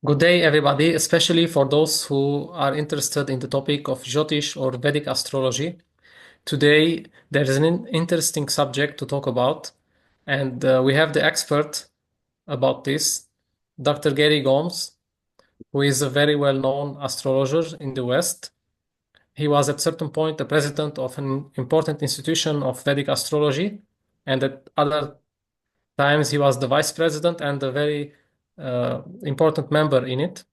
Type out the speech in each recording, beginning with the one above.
Good day, everybody, especially for those who are interested in the topic of Jyotish or Vedic astrology. Today, there is an interesting subject to talk about, and we have the expert about this, Dr. Gary Gomes, who is a very well-known astrologer in the West. He was at certain point the president of an important institution of Vedic astrology, and at other times he was the vice president and a very important member in it.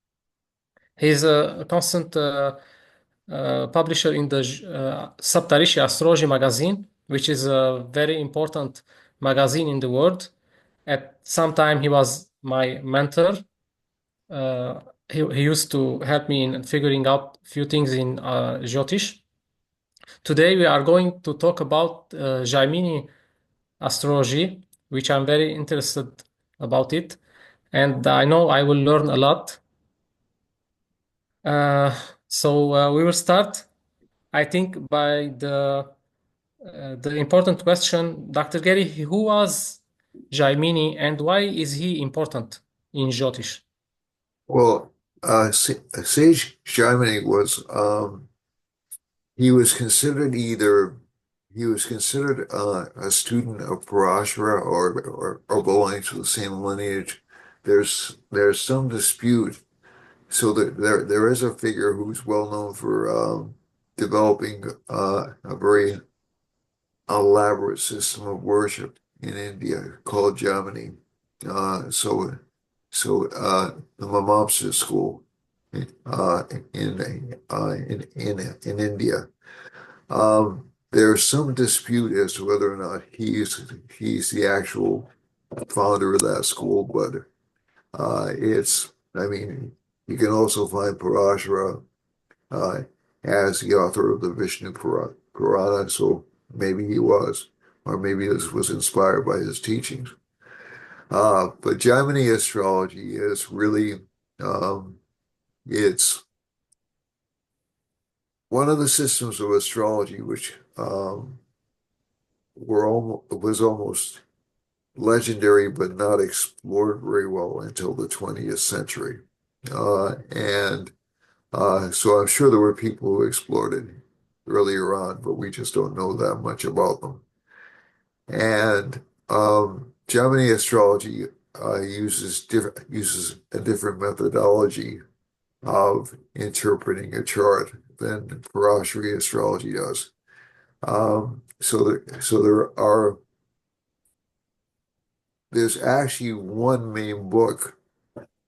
He's a constant publisher in the Saptarishi Astrology magazine, which is a very important magazine in the world. At some time, he was my mentor. He used to help me in figuring out few things in Jyotish. Today, we are going to talk about Jaimini Astrology, which I'm very interested about it, and I know I will learn a lot. Uh, we will start, I think, by the important question, Dr. Gary, who was Jaimini and why is he important in Jyotish? Well, Sage Jaimini was he was considered a student of Parashara or belonging to the same lineage. There's some dispute. So there is a figure who's well known for developing a very elaborate system of worship in India called Jaimini. So the Mamamsa school uh, in India. There's some dispute as to whether or not he's the actual founder of that school, but I mean, you can also find Parashara uh, as the author of the Vishnu Purana, so maybe he was, or maybe this was inspired by his teachings. But Jaimini astrology is really, um, it's one of the systems of astrology which was almost legendary but not explored very well until the 20th century. And so I'm sure there were people who explored it earlier on, but we just don't know that much about them. And Gemini astrology uses a different methodology of interpreting a chart than Parashari astrology does. There's actually one main book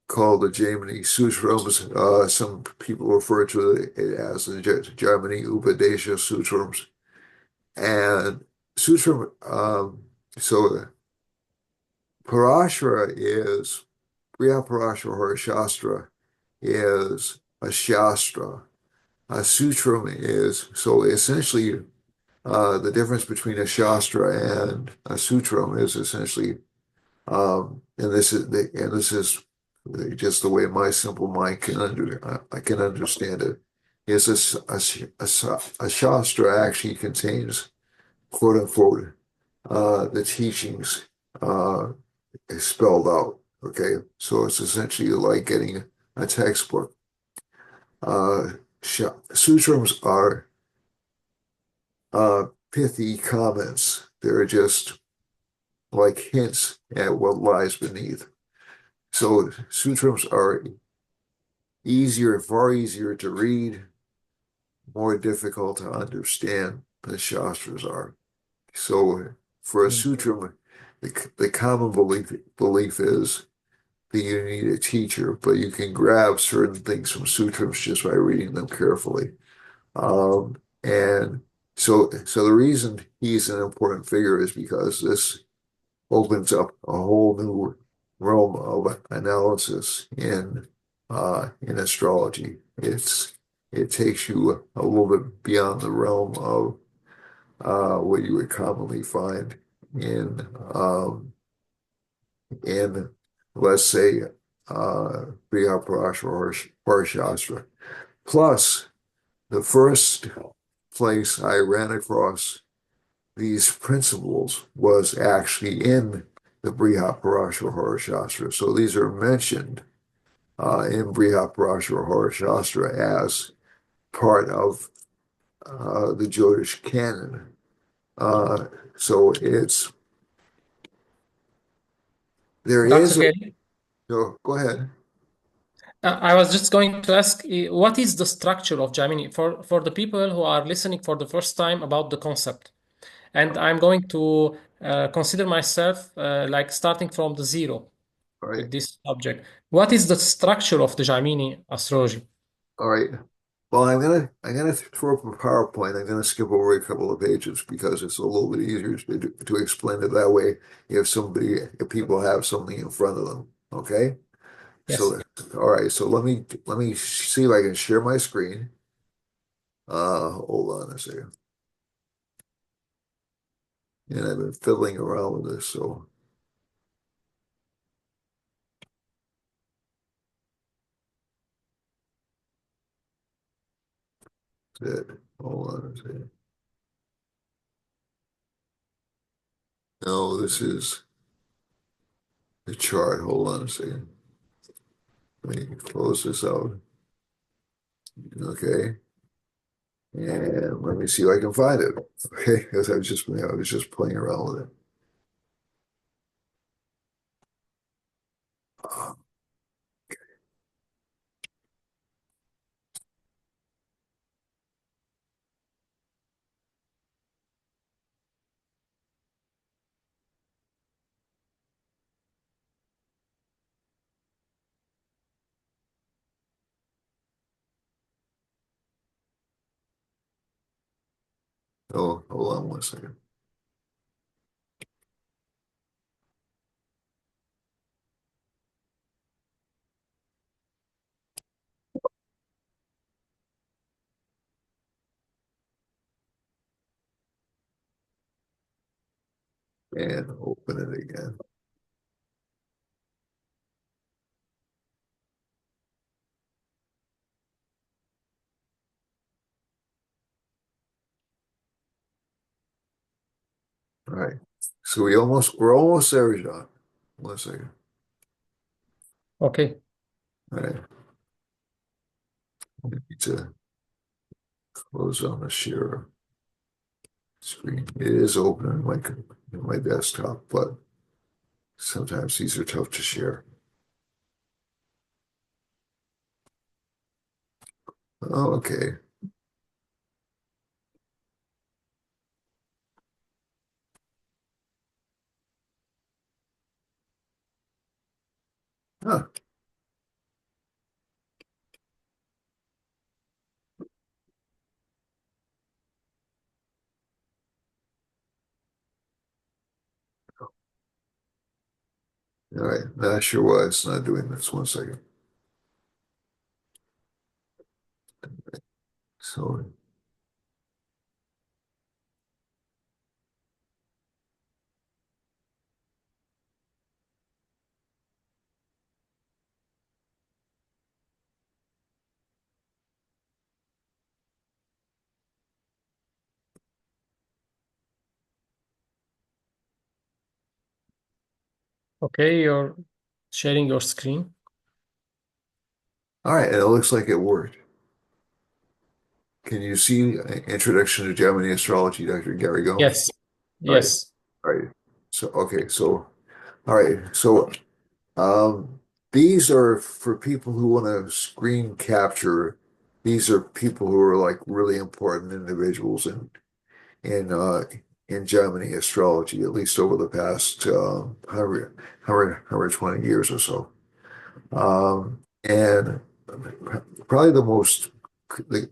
called the Jaimini Sutrams. Some people refer to it as the Jaimini Upadesha Sutrams. And Sutram, so Parashara is, Priya Parashara or Shastra is a Shastra. A Sutram is, so essentially, the difference between a Shastra and a Sutram is essentially, and this is just the way my simple mind I can understand it, is a Shastra actually contains, quote unquote, the teachings spelled out. Okay, so it's essentially like getting a textbook. Sutrams are pithy comments. They're just like hints at what lies beneath. So sutrams are far easier to read, more difficult to understand than shastras are. So for a Mm. sutram, the common belief is that you need a teacher, but you can grab certain things from sutrams just by reading them carefully. And so the reason he's an important figure is because this opens up a whole new realm of analysis in astrology. It takes you a little bit beyond the realm of what you would commonly find in in let's say Brihadarashtra or Parashastra. Plus, the first place I ran across these principles was actually in the Brihadarashtra Shastra. So these are mentioned in Brihaparashara or Hora Shastra as part of the Jyotish canon. Uh, so it's there Dr. is a Gary, no, go ahead. I was just going to ask, what is the structure of Jaimini for the people who are listening for the first time about the concept? And I'm going to consider myself like starting from the zero All right, with this subject. What is the structure of the Jaimini astrology? all right. Well, I'm gonna throw up a PowerPoint. I'm gonna skip over a couple of pages because it's a little bit easier to explain it that way if people have something in front of them. Okay. Yes. So all right. So let me see if I can share my screen. Hold on a second. And I've been fiddling around with this, so that hold on a second. No, this is the chart. Hold on a second. Let me close this out. Okay. And let me see if I can find it. Okay, because I was just playing around with it. Oh, hold on one second. And open it again. All right. So we're almost there, John. One second. Okay. All right. I need to close on the share screen. It is open on my desktop, but sometimes these are tough to share. Oh, okay. Huh. All right. Not sure why it's not doing this. One second. So, Okay, you're sharing your screen. all right. And it looks like it worked. Can you see Introduction to Jaimini Astrology, Dr. Gary Gomes? Yes. All right. Yes. All right. So, okay. So, all right. So, um, these are for people who want to screen capture. These are people who are like really important individuals in uh, in Jaimini astrology, at least over the past 120 years or so. And probably the,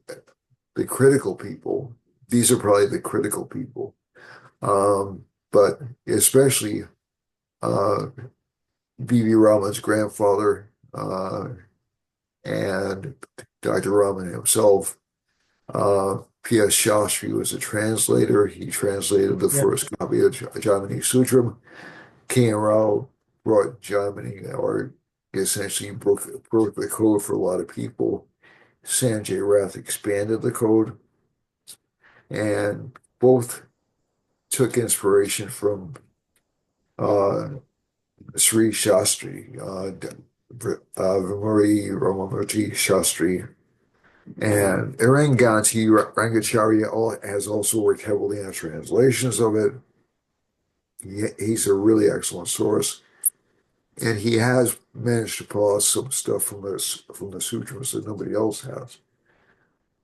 the critical people. These are probably the critical people. But especially uh, B.V. Raman's grandfather and Dr. Raman himself. P.S. Shastri was a translator. He translated the Yeah. first copy of Jaimini Sutram. K. Rao brought Jaimini, or essentially broke the code for a lot of people. Sanjay Rath expanded the code, and both took inspiration from uh, Sri Shastri, Vimuri Ramamurti Shastri. And Rangacharya has also worked heavily on translations of it. He's a really excellent source. And he has managed to pull out some stuff from the sutras that nobody else has.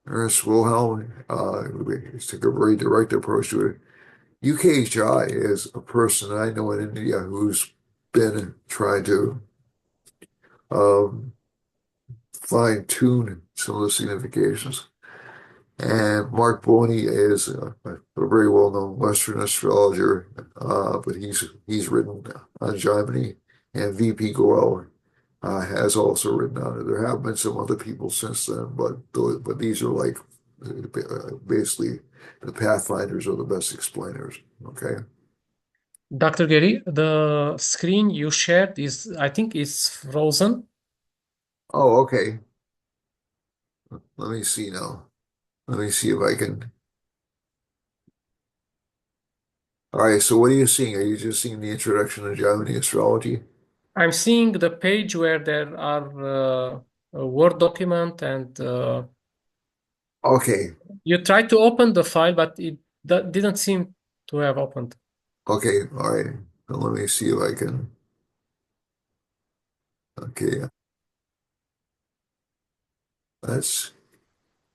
Ernst Wilhelm took a very direct approach to it. UKHI is a person I know in India who's been trying to um, fine tune some of the significations. And Mark Boney is a very well-known Western astrologer, but he's written on Jaimini, and VP Goel has also written on it. There have been some other people since then, but these are like basically the pathfinders or the best explainers. Okay. Dr. Gary, the screen you shared is, I think, is frozen. Oh, okay. Let me see now. Let me see if I can. All right. So what are you seeing? Are you just seeing the introduction to Jaimini astrology? I'm seeing the page where there are a Word document, and Okay. you tried to open the file, but it didn't seem to have opened. Okay. All right. Now let me see if I can. Okay. Let's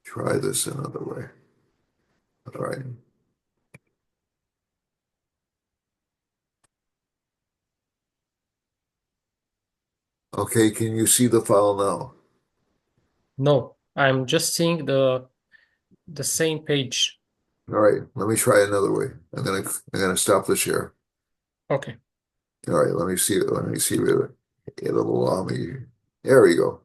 try this another way. All right. Okay. Can you see the file now? No, I'm just seeing the same page. All right. Let me try another way. I'm gonna stop the share. Okay. All right. Let me see. Let me see if it'll allow me. There we go.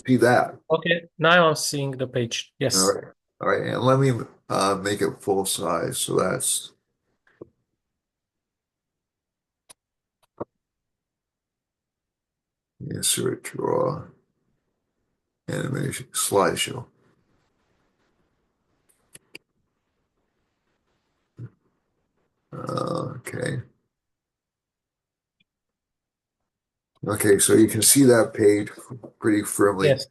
See that? Okay. Now I'm seeing the page. All Yes. right. All right. And let me make it full size. So that's insert draw animation slideshow. Okay. Okay. So you can see that page pretty firmly. Yes.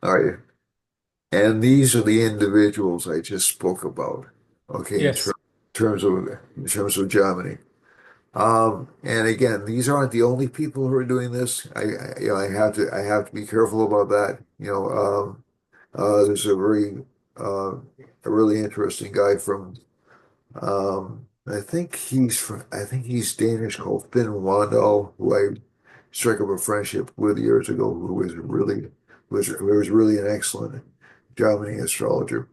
All right. And these are the individuals I just spoke about. Okay. Yes. In terms of Germany. And again, these aren't the only people who are doing this. I have to be careful about that. There's uh, a really interesting guy from, I think he's Danish called Finn Wandal, who I struck up a friendship with years ago, who was really an excellent Jaimini astrologer.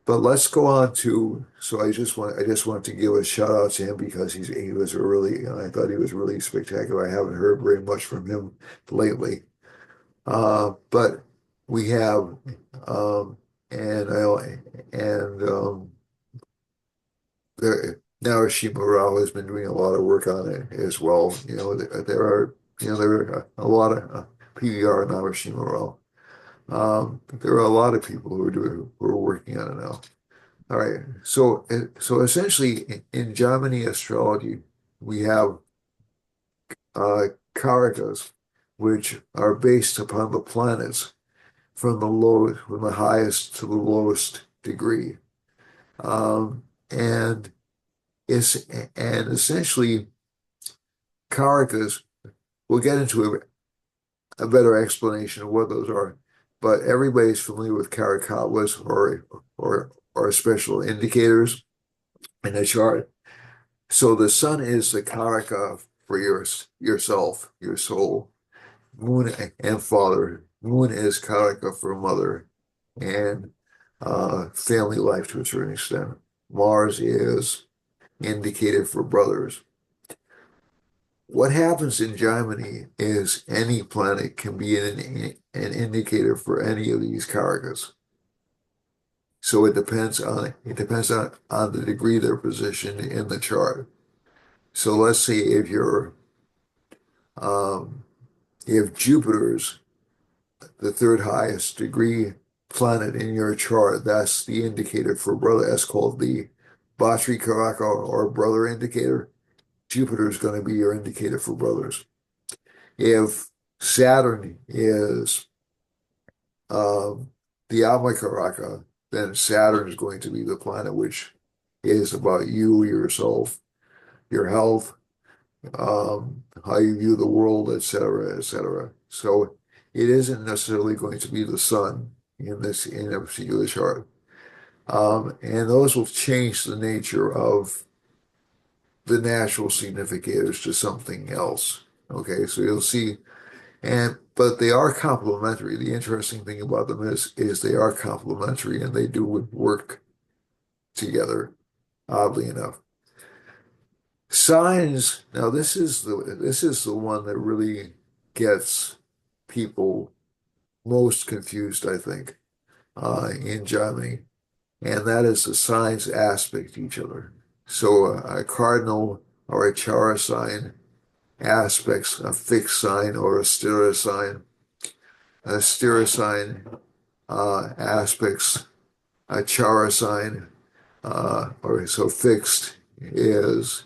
But let's go on to. So I just want to give a shout out to him because he was a really I thought he was really spectacular. I haven't heard very much from him lately. But we have and I and Narashima Rao has been doing a lot of work on it as well. There are a lot of PVR Narashima Rao. There are a lot of people who are working on it now. All right. So essentially, in Jaimini astrology, we have karakas, which are based upon the planets from the highest to the lowest degree, and it's and essentially karakas. We'll get into a better explanation of what those are, but everybody's familiar with karakawas or special indicators in a chart. So the sun is the karaka for yourself, your soul. Moon and father. Moon is karaka for mother and family life to a certain extent. Mars is indicated for brothers. What happens in Gemini is any planet can be an indicator for any of these karakas. So it depends on the degree they're positioned in the chart. So let's say um, if Jupiter's the third highest degree planet in your chart, that's the indicator for brother. That's called the Bhatri Karaka or brother indicator. Jupiter is going to be your indicator for brothers. If Saturn is the Amakaraka, then Saturn is going to be the planet which is about you, yourself, your health, how you view the world, etc., etc. So it isn't necessarily going to be the sun in a particular chart. And those will change the nature of the natural significators to something else. Okay, so you'll see, and but they are complementary. The interesting thing about them is they are complementary and they do work together, oddly enough. Signs, now this is the one that really gets people most confused, I think, in Jaimini, and that is the signs aspect each other. So a cardinal or a chara sign aspects a fixed sign or a stira sign. A stira sign aspects a chara sign, or so fixed is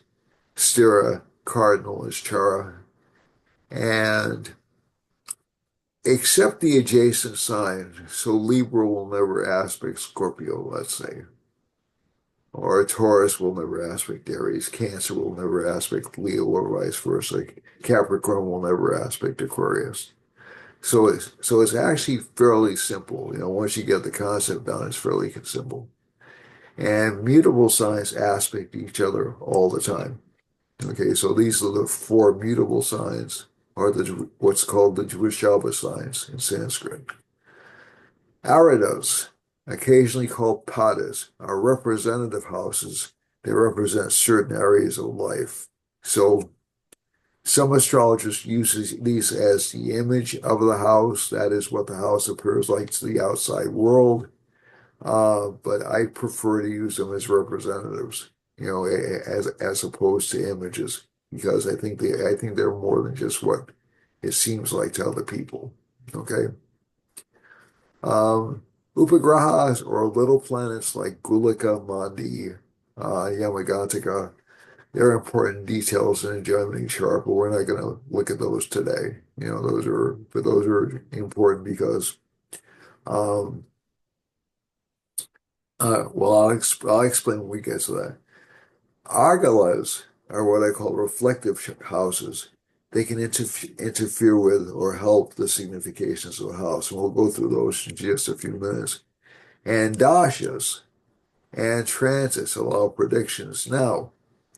stira, cardinal is chara, and except the adjacent sign. So Libra will never aspect Scorpio, let's say, or Taurus will never aspect Aries, Cancer will never aspect Leo, or vice versa. Capricorn will never aspect Aquarius. So it's actually fairly simple. Once you get the concept down, it's fairly simple. And mutable signs aspect each other all the time. Okay, so these are the four mutable signs, or what's called the Dvishaba signs in Sanskrit. Aradas, occasionally called padas, are representative houses. They represent certain areas of life. So some astrologers use these as the image of the house. That is what the house appears like to the outside world. But I prefer to use them as representatives, as opposed to images, because I think they're more than just what it seems like to other people. Okay. Upagrahas or little planets like Gulika, Mandi, Yamagantaka, they're important details in a Jaimini chart, but we're not going to look at those today. Those are important because, um, well, I'll explain when we get to that. Argalas are what I call reflective houses. They can interfere with or help the significations of a house, and we'll go through those in just a few minutes. And dashas and transits allow predictions. Now,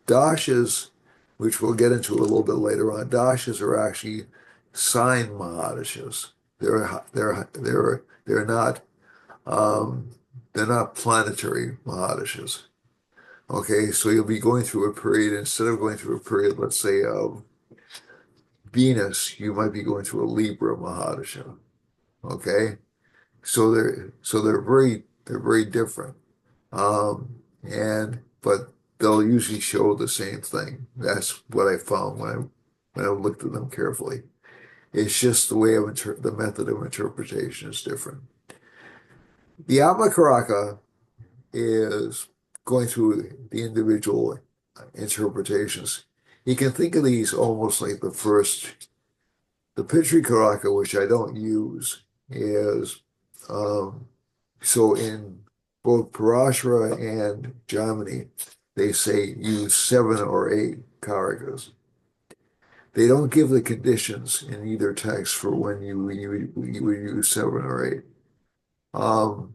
dashas, which we'll get into a little bit later on, dashas are actually sign mahadashas. They're not um, they're not planetary mahadashas. Okay, so you'll be going through a period, instead of going through a period, let's say, of Venus, you might be going through a Libra Mahadasha. Okay, so they're very different. And but they'll usually show the same thing. That's what I found when I looked at them carefully. It's just the way of the method of interpretation is different. The Amakaraka is going through the individual interpretations. You can think of these almost like the Pitri Karaka, which I don't use, is um, so in both Parashara and Jaimini, they say use 7 or 8 karakas. They don't give the conditions in either text for when you would use 7 or 8. Um,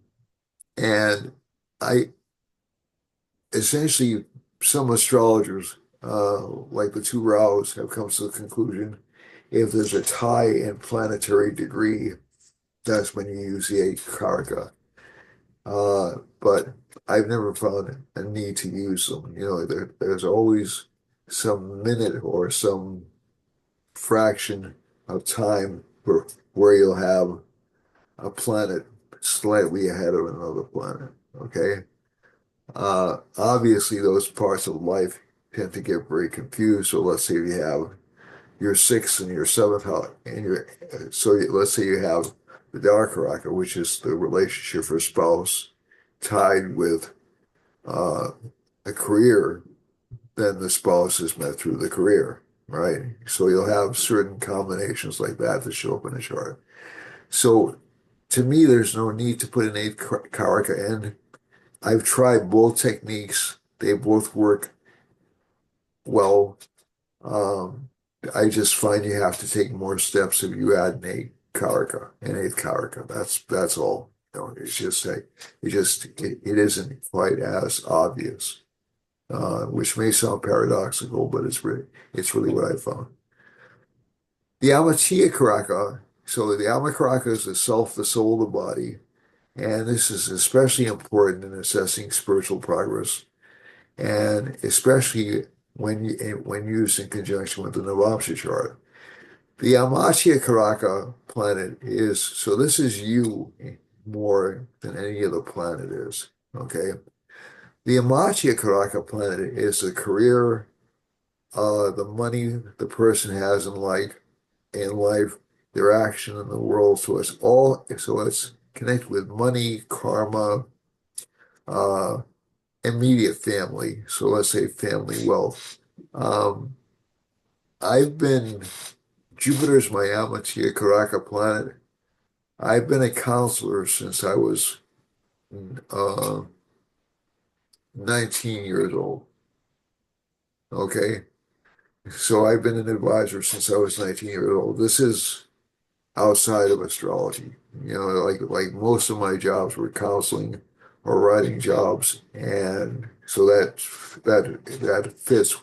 and I essentially, some astrologers, like the two Raos, have come to the conclusion if there's a tie in planetary degree, that's when you use the 8 karaka. But I've never found a need to use them. There's always some minute or some fraction of time where you'll have a planet slightly ahead of another planet. Okay. Obviously, those parts of life tend to get very confused. So let's say you have your sixth and your seventh house, let's say you have the dark rocket, which is the relationship for spouse, tied with uh, a career. then the spouse is met through the career, right? So you'll have certain combinations like that that show up in a chart. So to me, there's no need to put an eighth karaka in. I've tried both techniques. They both work well. Um, I just find you have to take more steps if you add an eighth karaka. That's all. It's just like it isn't quite as obvious, which may sound paradoxical, but it's really what I found. The Amatia karaka. So the Ama karaka is the self, the soul, the body, and this is especially important in assessing spiritual progress, and especially when used in conjunction with the Navamsa chart. The Amatya Karaka planet is, so this is you more than any other planet is, okay? The Amatya Karaka planet is the career, the money the person has in life, their action in the world. So it's connected with money, karma, uh, immediate family. So let's say family wealth. Um, I've been Jupiter's my Amatya Karaka planet. I've been a counselor since I was uh, 19 years old. Okay. So I've been an advisor since I was 19 years old. This is outside of astrology. Like most of my jobs were counseling or writing jobs. And so that fits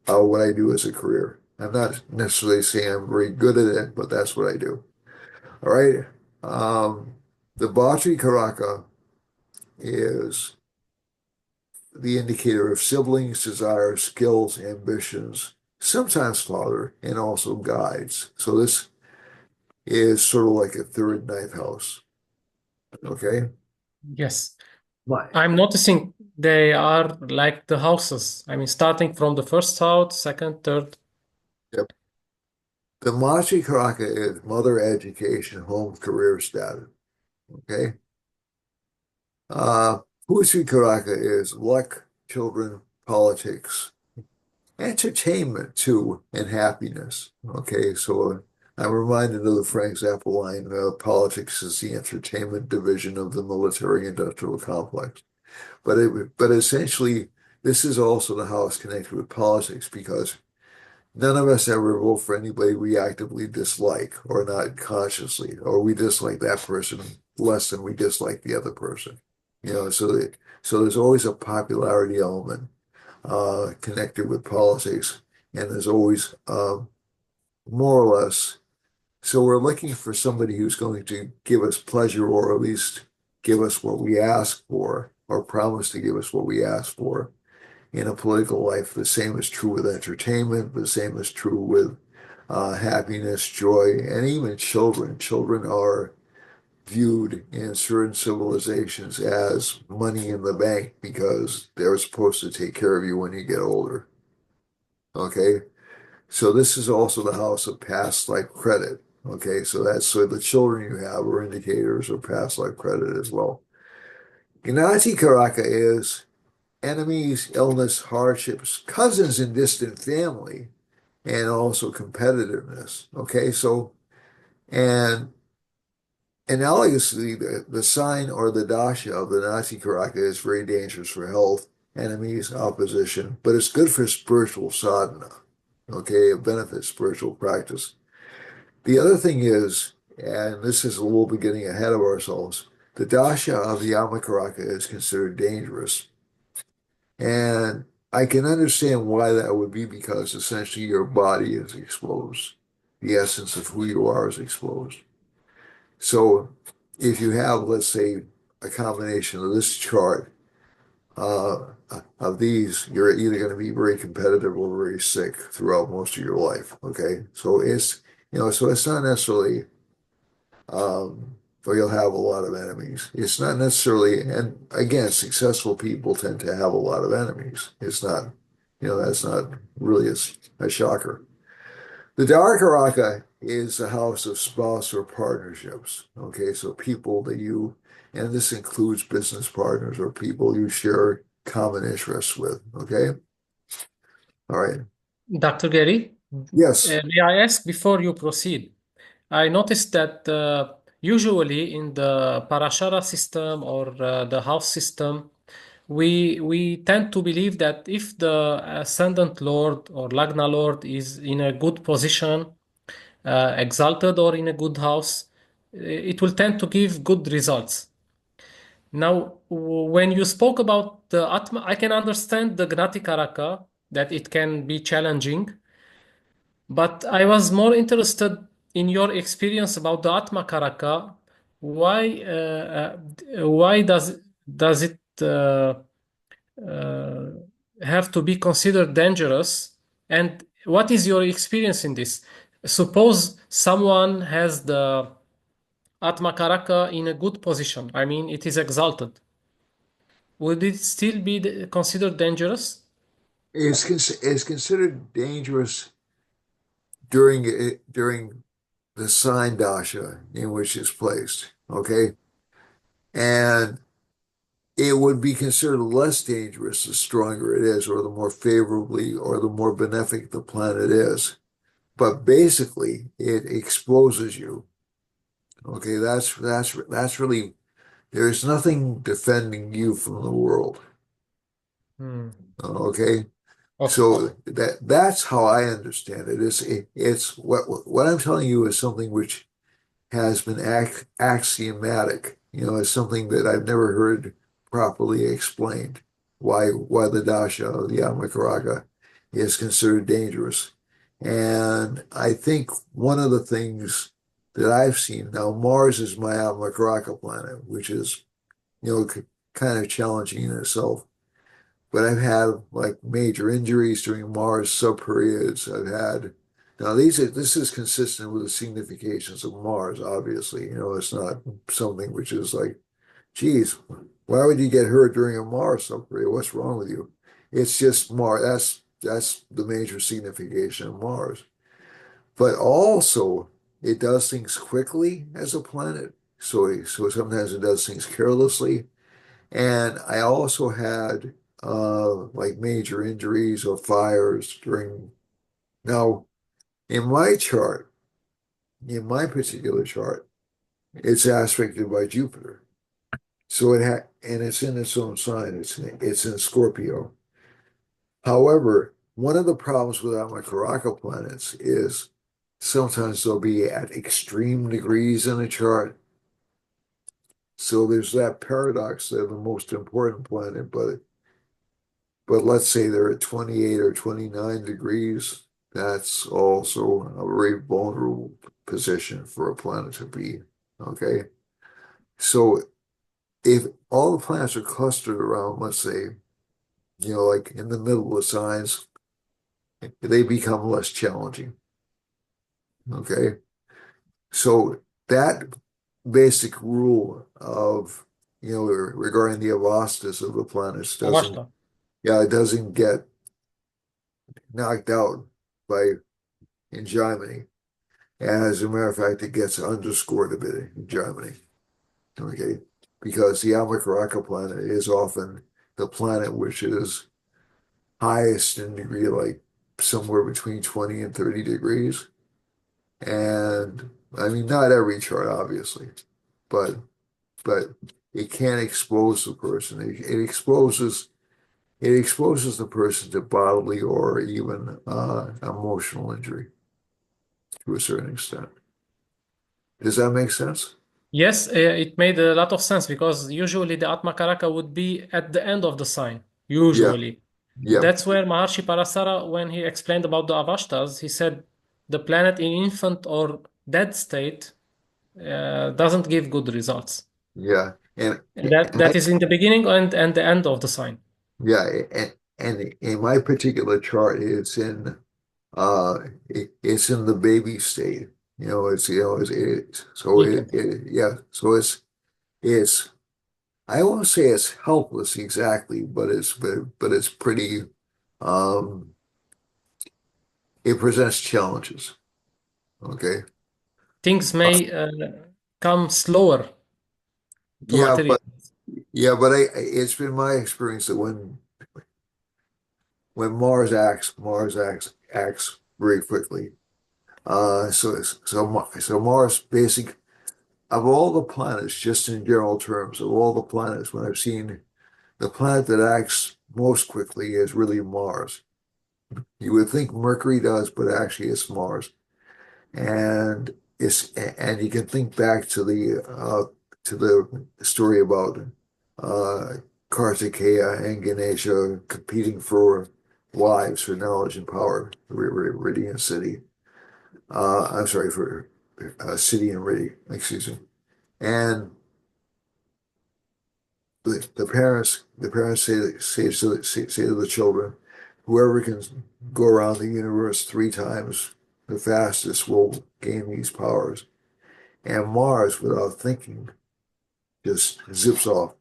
what I do as a career. I'm not necessarily saying I'm very good at it, but that's what I do. All right. Um, the Bhatri Karaka is the indicator of siblings, desires, skills, ambitions, sometimes father, and also guides. So this is sort of like a third ninth house. Okay. Yes. My, I'm noticing they are like the houses. I mean, starting from the first house, second, third. yep. The Machi Karaka is mother, education, home, career status. Okay. Pusi Karaka is luck, children, politics, entertainment too, and happiness. Okay, so I'm reminded of the Frank Zappa line, politics is the entertainment division of the military-industrial complex. But essentially, this is also the house connected with politics because none of us ever vote for anybody we actively dislike or not consciously, or we dislike that person less than we dislike the other person. So there's always a popularity element connected with politics, and there's always more or less. So we're looking for somebody who's going to give us pleasure, or at least give us what we ask for, or promise to give us what we ask for in a political life. The same is true with entertainment. The same is true with happiness, joy, and even children. Children are viewed in certain civilizations as money in the bank because they're supposed to take care of you when you get older. Okay. So this is also the house of past life credit. Okay. So the children you have are indicators of past life credit as well. Gnati Karaka is enemies, illness, hardships, cousins and distant family, and also competitiveness. Okay. And analogously, the sign or the dasha of the Nati Karaka is very dangerous for health, enemies, opposition, but it's good for spiritual sadhana. Okay, it benefits spiritual practice. The other thing is, and this is a little bit getting ahead of ourselves, the dasha of the Yamakaraka is considered dangerous. And I can understand why that would be because essentially your body is exposed. The essence of who you are is exposed. So if you have, let's say, a combination of this chart uh, of these, you're either going to be very competitive or very sick throughout most of your life. Okay, so it's not necessarily, or you'll have a lot of enemies. It's not necessarily, and again, successful people tend to have a lot of enemies. It's not, that's not really a shocker. The Dharaka is the house of spouse or partnerships. Okay, so people that and this includes business partners or people you share common interests with. Okay, All right. Dr. Gary, Yes. may I ask before you proceed? I noticed that usually in the Parashara system or the house system, we tend to believe that if the ascendant lord or Lagna lord is in a good position, exalted or in a good house, it will tend to give good results. Now, when you spoke about the Atma, I can understand the Gnati Karaka, that it can be challenging, but I was more interested in your experience about the Atma Karaka. Why, why does it uh, have to be considered dangerous? And what is your experience in this? Suppose someone has the Atma Karaka in a good position. I mean, it is exalted. Would it still be considered dangerous? It's considered dangerous during the sign dasha in which it's placed. Okay. And it would be considered less dangerous the stronger it is, or the more favorably or the more benefic the planet is. But basically, it exposes you. Okay, that's really there's nothing defending you from the world. Hmm. Okay, Okay. so that's how I understand it. It's what I'm telling you is something which has been axiomatic. It's something that I've never heard properly explained. Why the dasha of the Yamakaraka is considered dangerous. And I think one of the things that I've seen now, Mars is my Yamakaraka planet, which is, kind of challenging in itself. But I've had like major injuries during Mars subperiods. I've had now this is consistent with the significations of Mars, obviously. It's not something which is like, geez, why would you get hurt during a Mars subperiod? What's wrong with you? It's just Mars. That's the major signification of Mars. But also it does things quickly as a planet. So sometimes it does things carelessly. And I also had like major injuries or fires during. Now, in my chart, in my particular chart, it's aspected by Jupiter. So and it's in its own sign. It's in Scorpio. However, one of the problems with my Karaka planets is sometimes they'll be at extreme degrees in a chart. So there's that paradox. They're the most important planet, but let's say they're at 28 or 29 degrees. That's also a very vulnerable position for a planet to be. Okay. So if all the planets are clustered around, let's say, like in the middle of the signs, they become less challenging. Okay. So that basic rule of, regarding the avastas of the planets Avashta. it doesn't get knocked out by in Jaimini. As a matter of fact, it gets underscored a bit in Germany, okay? Because the Almacaraka planet is often the planet which is highest in degree, like somewhere between 20 and 30 degrees. And I mean, not every chart, obviously, but but it can expose the person. It exposes the person to bodily or even emotional injury to a certain extent. Does that make sense? Yes, it made a lot of sense because usually the Atma Karaka would be at the end of the sign. Yeah, Usually. yeah, That's where Maharshi Parasara, when he explained about the Avashtas, he said the planet in infant or dead state doesn't give good results. yeah. And, And and that I, is in the beginning and the end of the sign. yeah, and in my particular chart, uh it's in the baby state. Infant. It's I won't say it's helpless exactly, but it's pretty um it presents challenges. Okay. Things may come slower to Yeah, material. but it's been my experience that when Mars acts very quickly. So Mars basic of all the planets, just in general terms, of all the planets, when I've seen the planet that acts most quickly is really Mars. You would think Mercury does, but actually it's Mars. And and you can think back to the story about uh, Kartikeya and Ganesha competing for lives, for knowledge and power, Meridian City. I'm sorry for City and Meridian, excuse me. And the parents say to the children, whoever can go around the universe 3 times the fastest will gain these powers. And Mars, without thinking, just zips off.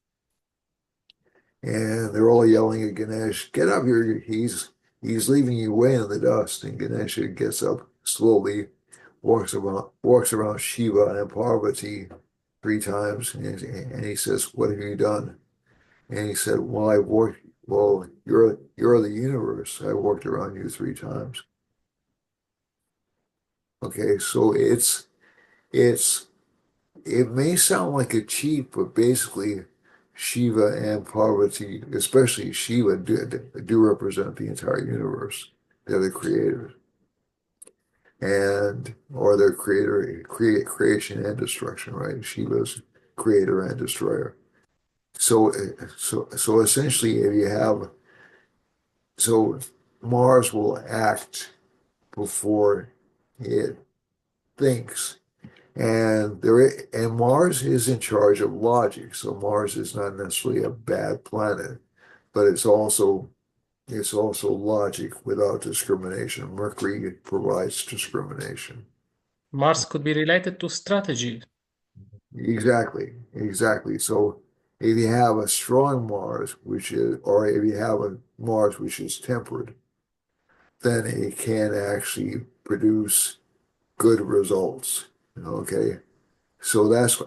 And they're all yelling at Ganesh, "Get up here! He's leaving you way in the dust." And Ganesha gets up slowly, walks around Shiva and Parvati 3 times, and he says, "What have you done?" And he said, "Well, I walked. Well, you're the universe. I walked around you 3 times." Okay, so it's it may sound like a cheat, but basically, Shiva and Parvati, especially Shiva, do represent the entire universe. They're the creators, and or they're creation and destruction, right? Shiva's creator and destroyer. So essentially, if you have so Mars will act before it thinks. And Mars is in charge of logic, so Mars is not necessarily a bad planet, but it's also logic without discrimination. Mercury provides discrimination. Mars could be related to strategy. Exactly, exactly. So if you have a strong Mars, or if you have a Mars which is tempered, then it can actually produce good results. Okay. So that's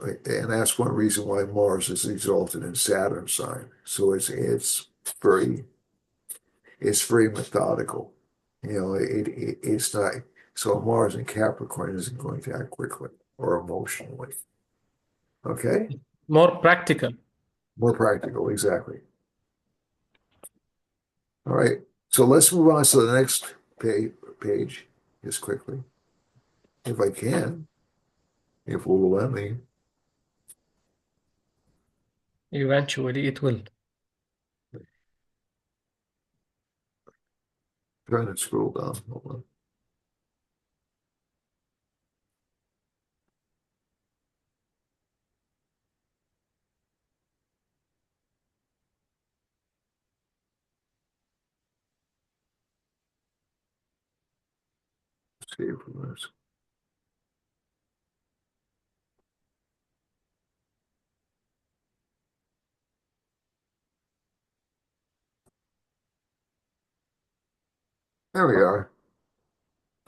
one reason why Mars is exalted in Saturn sign. So very it's very methodical. It's not so Mars in Capricorn isn't going to act quickly or emotionally. Okay? More practical. More practical, exactly. All right. So let's move on to the next page just quickly, if I can, if it will let me. Eventually, it will. Trying to scroll down. Hold on. Escape from this. There we are.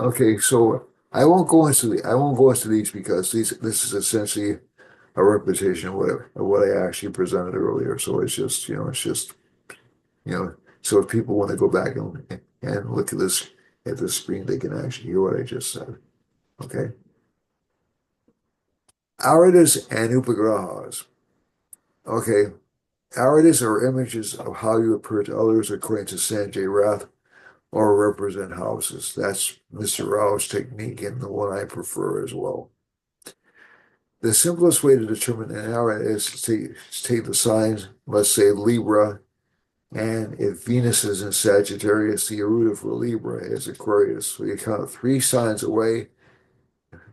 Okay, so I won't go into these because this is essentially a repetition of what I actually presented earlier. So so if people want to go back and look at this at the screen, they can actually hear what I just said. Okay. Aridas and Upagrahas. Okay. Aridas are images of how you appear to others according to Sanjay Rath or represent houses. That's Mr. Rao's technique and the one I prefer as well. The simplest way to determine an era is to take the signs, let's say Libra, and if Venus is in Sagittarius, the Aruda for Libra is Aquarius. So you count 3 signs away.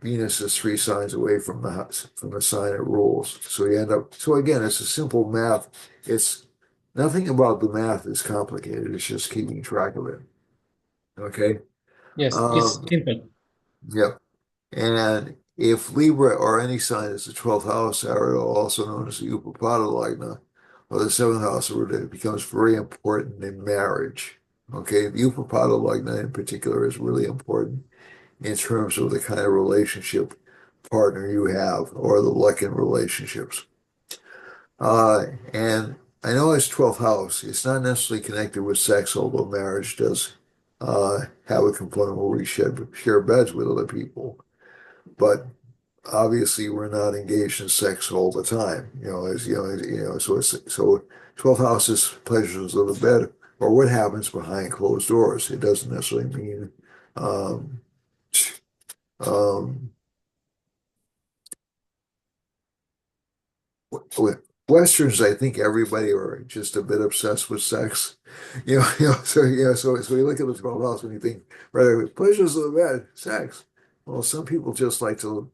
Venus is 3 signs away from the sign it rules. So you end up. So again, it's a simple math. It's nothing about the math is complicated. It's just keeping track of it. Okay. Yes, it's Um, simple. yeah. And if Libra or any sign is the 12th house, Ariel, also known as the Upapada Lagna, or the 7th house, it becomes very important in marriage. Okay, the Upapada Lagna in particular is really important in terms of the kind of relationship partner you have or the luck in relationships. And I know it's 12th house. It's not necessarily connected with sex, although marriage does have a component where we share beds with other people. But obviously, we're not engaged in sex all the time. So 12th house is pleasures of the bed or what happens behind closed doors. It doesn't necessarily mean um, um, with Westerns, I think everybody are just a bit obsessed with sex. So you look at the 12th house and you think, right, pleasures of the bed, sex. Well, some people just like to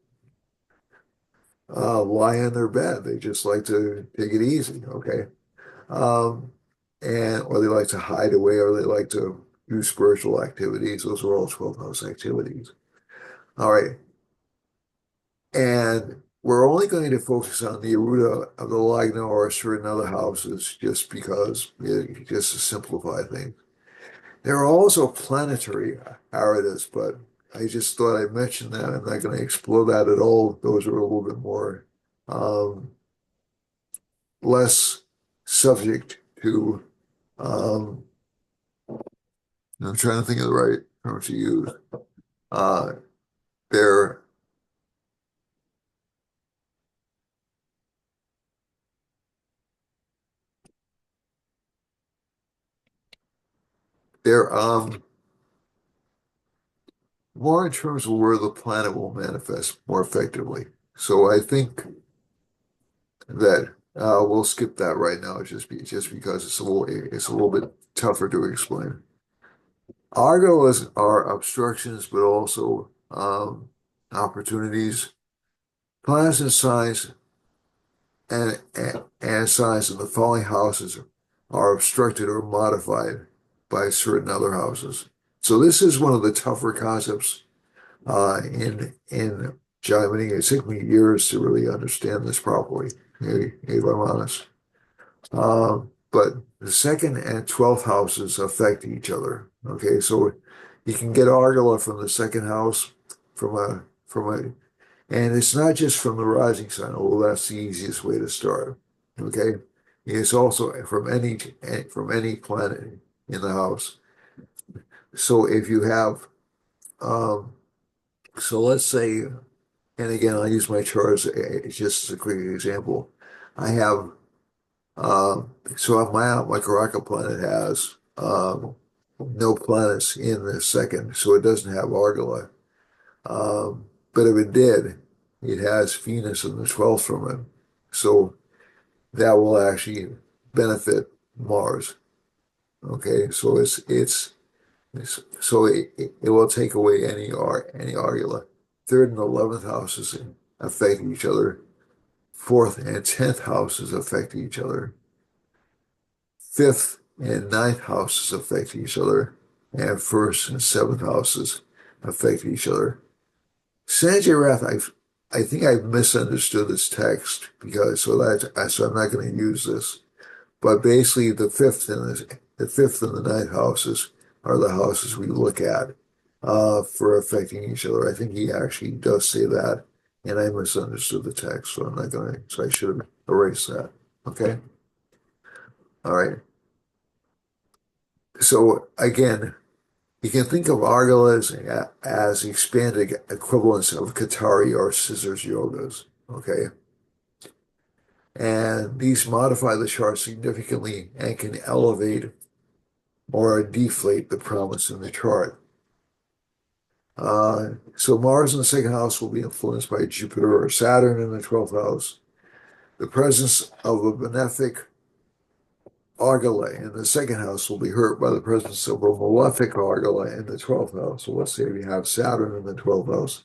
lie in their bed. They just like to take it easy, okay? Um, and or they like to hide away, or they like to do spiritual activities. Those are all 12th house activities. All right. And we're only going to focus on the Aruda of the Lagna or certain other houses just because, just to simplify things. There are also planetary Aridas, but I just thought I'd mention that. I'm not going to explore that at all. Those are a little bit more, um, less subject to, um, I'm trying to think of the right term to use. Uh, they're, they're more in terms of where the planet will manifest more effectively. So I think that we'll skip that right now, just because it's a little bit tougher to explain. Argolas are obstructions, but also opportunities. Planets and signs and signs in the following houses are obstructed or modified by certain other houses. So this is one of the tougher concepts in Jaimini. It took me years to really understand this properly, if I'm honest. But the second and 12th houses affect each other. Okay, so you can get Argala from the second house, from a, and it's not just from the rising sign, although that's the easiest way to start. Okay, it's also from any planet in the house. So if you have, um, so let's say, and again, I'll use my chart just as a quick example. I have so if my Karaka planet has no planets in the second, so it doesn't have Argala. But if it did, it has Venus in the 12th from it. So that will actually benefit Mars. Okay, so it will take away any Argala. Third and 11th houses affect each other. Fourth and 10th houses affect each other. Fifth and ninth houses affect each other, and first and seventh houses affect each other. Sanjay Rath, I think I've misunderstood this text so I'm not going to use this. But basically, the fifth and the ninth houses are the houses we look at for affecting each other. I think he actually does say that, and I misunderstood the text, so I'm not going to. So I should have erased that. Okay. All right. So again, you can think of Argala as expanded equivalents of Katari or scissors yogas. Okay. And these modify the chart significantly and can elevate or deflate the promise in the chart. So Mars in the second house will be influenced by Jupiter or Saturn in the 12th house. The presence of a benefic Argala in the second house will be hurt by the presence of a malefic Argala in the 12th house. So let's say if you have Saturn in the 12th house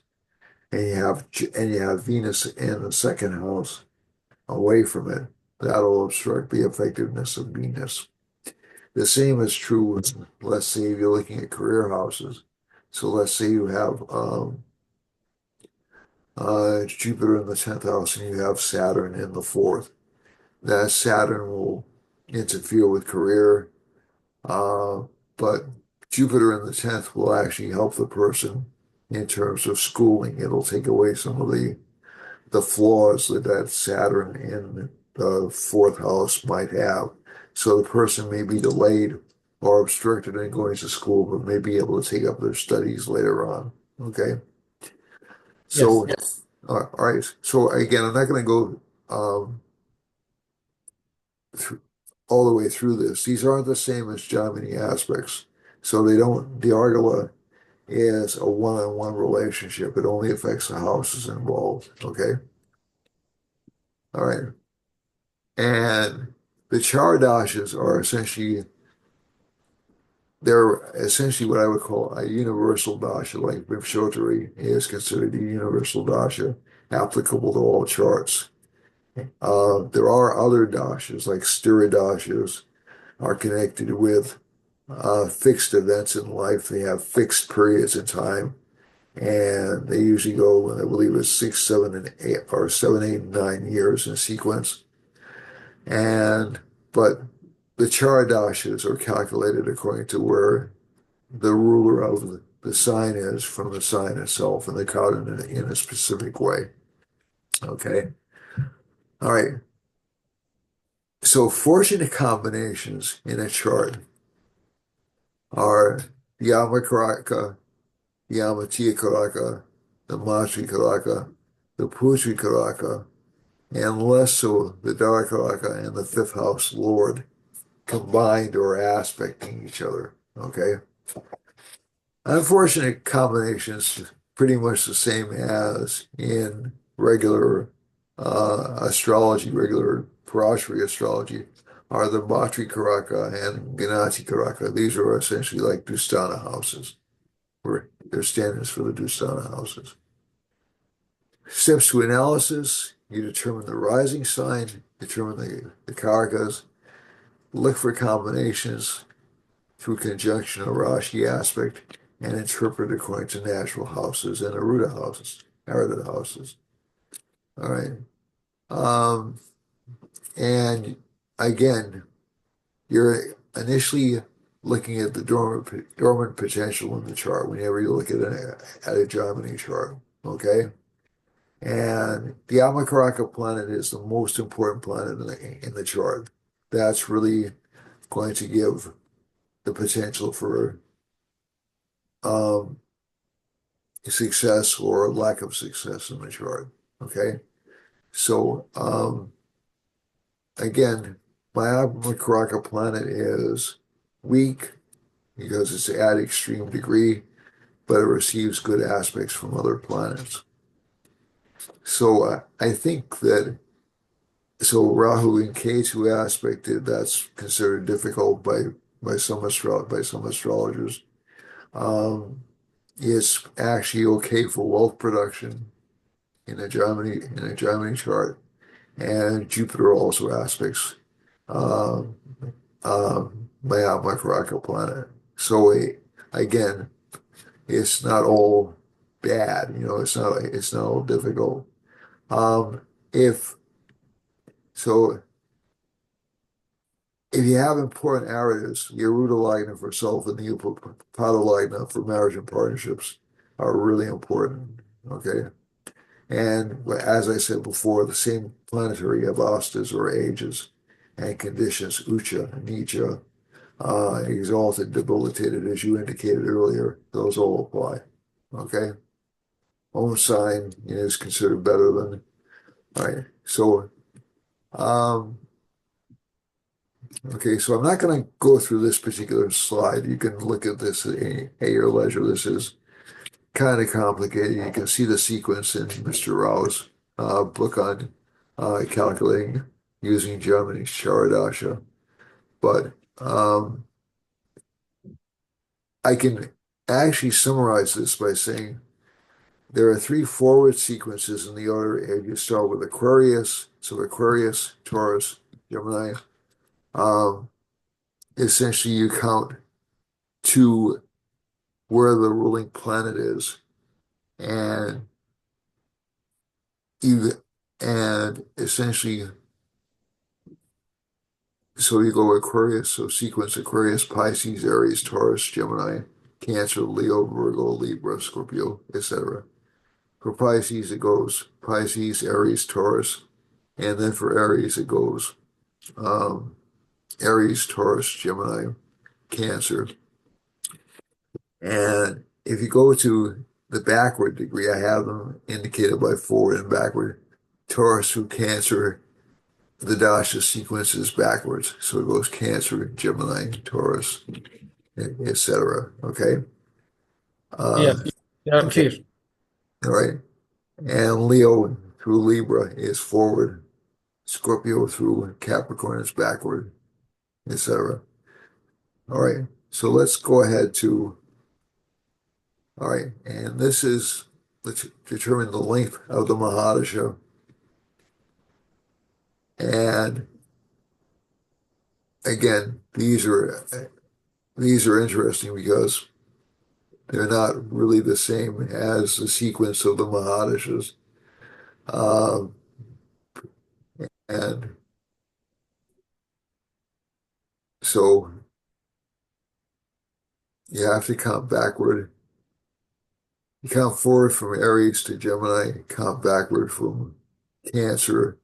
and you have Venus in the second house away from it, that'll obstruct the effectiveness of Venus. The same is true with, let's say, if you're looking at career houses. So let's say you have Jupiter in the 10th house and you have Saturn in the fourth. That Saturn will interfere with career, uh, but Jupiter in the 10th will actually help the person in terms of schooling. It'll take away some of the flaws that Saturn the fourth house might have. So the person may be delayed or obstructed in going to school, but may be able to take up their studies later on. Okay. So, Yes. yes. All right. So again, I'm not going to go through, all the way through this. These aren't the same as Jaimini aspects. So they don't, the Argala is a one-on-one relationship. It only affects the houses involved. Okay. All right. And the Charadashas are essentially, they're essentially what I would call a universal dasha, like Vimshottari is considered a universal dasha applicable to all charts. There are other dashas, like Stira dashas, are connected with fixed events in life. They have fixed periods in time, and they usually go, I believe it's 6, 7, and 8, or 7, 8, and 9 years in sequence. And but the Charadashas are calculated according to where the ruler of the sign is from the sign itself, and they're counted in a specific way. Okay. All right. So fortunate combinations in a chart are the Yamakaraka, the Amatiyakaraka, the Matrikaraka, the Putrikaraka, and less so the Darakaraka and the fifth house lord combined or aspecting each other. Okay. Unfortunate combinations, pretty much the same as in regular astrology, regular Parashari astrology, are the Matri Karaka and Ganati Karaka. These are essentially like Dustana houses, where they're standards for the Dustana houses. Steps to analysis, you determine the rising sign, determine the Karakas, look for combinations through conjunction or Rashi aspect, and interpret according to natural houses and Aruda houses, Arada houses. All right. Um, and again, you're initially looking at the dormant potential in the chart whenever you look at a Jaimini chart. Okay. And the Amakaraka planet is the most important planet in the chart. That's really going to give the potential for um, success or lack of success in the chart. Okay. So, again, my Makaraka planet is weak because it's at extreme degree, but it receives good aspects from other planets. So I think that Rahu and Ketu aspected that's considered difficult by some astrologers. Um, it's actually okay for wealth production in a Jaimini chart, and Jupiter also aspects um, my Makaraka planet. So again, it's not all bad. It's not all difficult. If so, if you have important areas, your Rudalagna for self and the Upadalagna for marriage and partnerships are really important. Okay. And as I said before, the same planetary avastas or ages and conditions, Ucha, Nija, exalted, debilitated, as you indicated earlier, those all apply. Okay. Own sign is considered better than, all right. So, um, okay, so I'm not going to go through this particular slide. You can look at this at your leisure. This is kind of complicated. You can see the sequence in Mr. Rao's book on calculating using Jaimini's Charadasha. But I can actually summarize this by saying there are three forward sequences in the order. If you start with Aquarius, so Aquarius, Taurus, Gemini, um, essentially you count to where the ruling planet is, and you and essentially so you go Aquarius, so sequence Aquarius, Pisces, Aries, Taurus, Gemini, Cancer, Leo, Virgo, Libra, Scorpio, etc. For Pisces, it goes Pisces, Aries, Taurus, And then for Aries, it goes um, Aries, Taurus, Gemini, Cancer. And if you go to the backward degree, I have them indicated by forward and backward. Taurus through Cancer, the dasha sequence is backwards. So it goes Cancer, Gemini, Taurus, etc. Okay. Yes, Uh, they are okay. clear. All right. And Leo through Libra is forward. Scorpio through Capricorn is backward, etc. All right. So let's go ahead to, all right. And this is, let's determine the length of the Mahadasha. And again, these are interesting because they're not really the same as the sequence of the Mahadashas. Um, and so you have to count backward. You count forward from Aries to Gemini, count backward from Cancer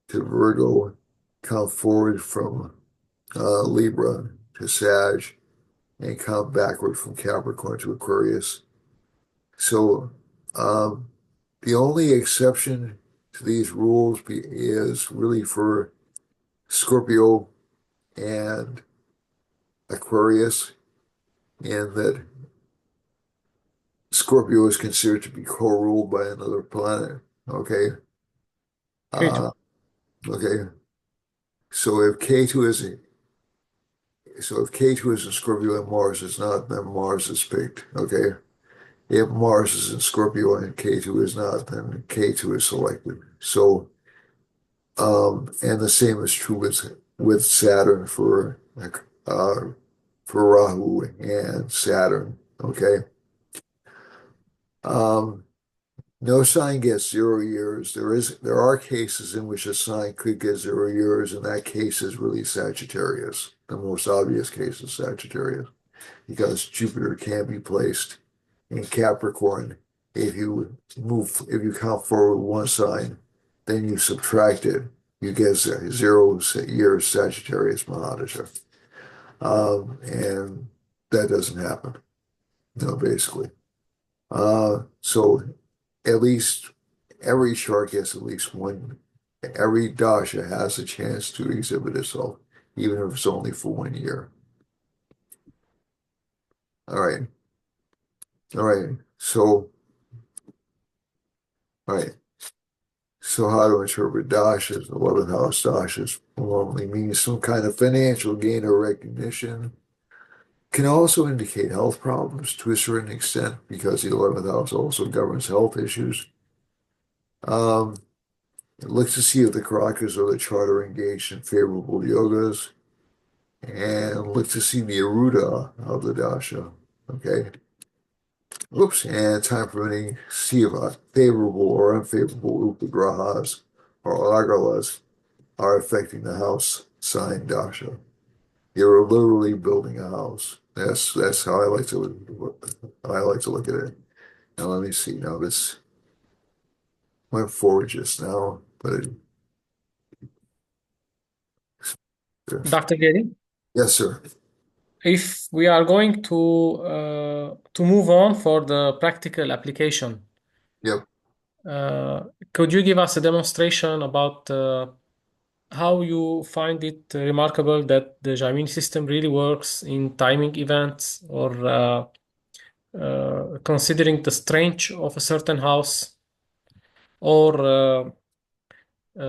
to Virgo, count forward from Libra to Sag, and count backward from Capricorn to Aquarius. So um, the only exception to these rules is really for Scorpio and Aquarius, in that Scorpio is considered to be co-ruled by another planet. Okay. Ketu. Uh, okay. So if K2 is if K2 is in Scorpio and Mars is not, then Mars is picked. Okay. If Mars is in Scorpio and K2 is not, then K2 is selected. So and the same is true with Saturn uh for Rahu and Saturn. Okay. Um, no sign gets 0 years. There are cases in which a sign could get 0 years, and that case is really Sagittarius. The most obvious case is Sagittarius because Jupiter can be placed in Capricorn. If you count forward one sign, then you subtract it, you get 0 years Sagittarius Mahadasha. And that doesn't happen, basically. So at least every chart gets at least one, every dasha has a chance to exhibit itself, even if it's only for 1 year. All right. All right. All right. So how to interpret dashas? 11th house dashas normally means some kind of financial gain or recognition. Can also indicate health problems to a certain extent because the 11th house also governs health issues. Um, Look to see if the Karakas or the chart are engaged in favorable yogas, and look to see the Aruda of the dasha. Okay. Oops. And time permitting, see if favorable or unfavorable upagrahas or agalas are affecting the house sign dasha. You're literally building a house. That's how I like to look at it. Now let me see. Now this went forward just now, but Dr. Gary, yes, sir. if we are going to move on for the practical application, Yep. uh, could you give us a demonstration about how you find it remarkable that the Jaimini system really works in timing events or considering the strength of a certain house or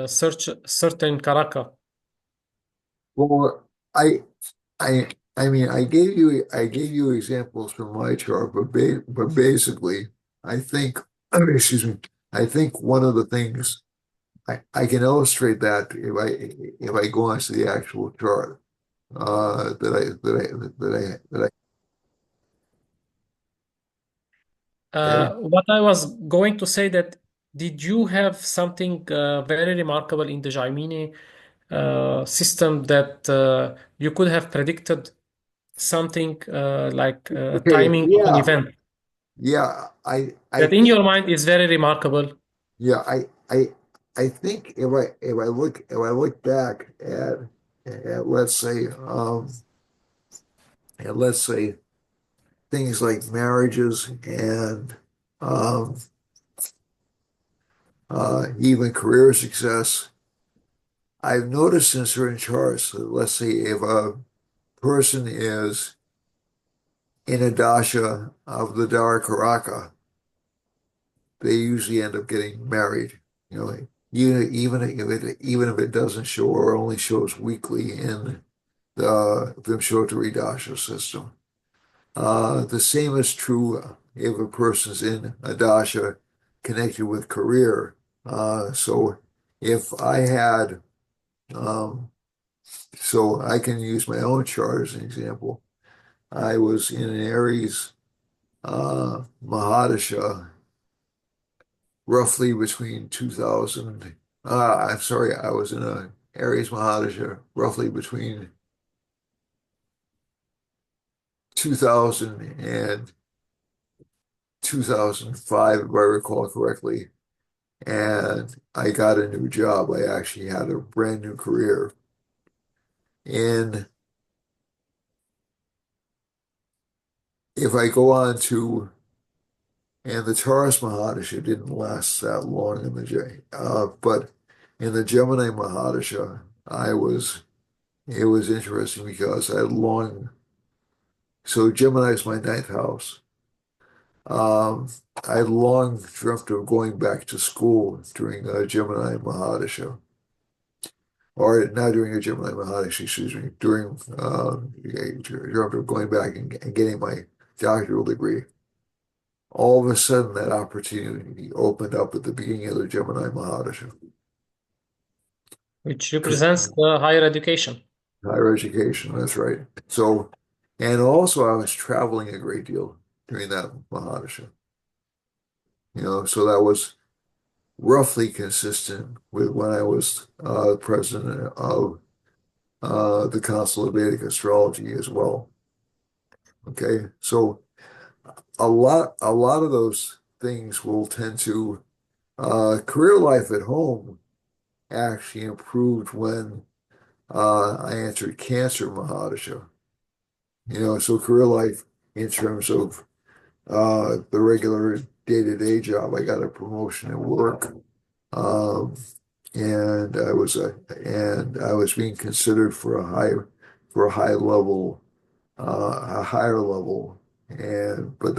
search certain karaka? Well, I I mean I gave you examples from my chart, but basically I think excuse me, I think one of the things I can illustrate that if I go onto the actual chart that okay. What I was going to say that did you have something very remarkable in the Jaimini system that you could have predicted something like Okay, timing of an yeah. event Yeah, I that in think your mind is very remarkable? yeah, I think if I look back at let's say things like marriages and um, even career success, I've noticed in certain charts, let's say if a person is in a dasha of the Dara they usually end up getting married. You know, even if it doesn't show or only shows weekly in the Vimshottari dasha system. The same is true if a person's in a dasha connected with career. So if I had, um, so I can use my own chart as an example. I was in an Aries Mahadasha roughly between 2000. I'm sorry, I was in a Aries Mahadasha roughly between 2000 and 2005, if I recall correctly. And I got a new job. I actually had a brand new career. And if I go on to, and the Taurus Mahadasha didn't last that long in but in the Gemini Mahadasha, it was interesting because so Gemini is my ninth house. Um, I long dreamt of going back to school during Gemini Mahadasha, or not during a Gemini Mahadasha, excuse me, I dreamt of going back and getting my doctoral degree. All of a sudden, that opportunity opened up at the beginning of the Gemini Mahadasha. which represents the higher education. Higher education, that's right. So, and also I was traveling a great deal during that Mahadasha. So that was roughly consistent with when I was president of the Council of Vedic Astrology as well. Okay, so a lot of those things will tend to career life at home actually improved when I entered Cancer Mahadasha. So career life in terms of the regular day-to-day job, I got a promotion at work. Um, and I was being considered for a higher level, and but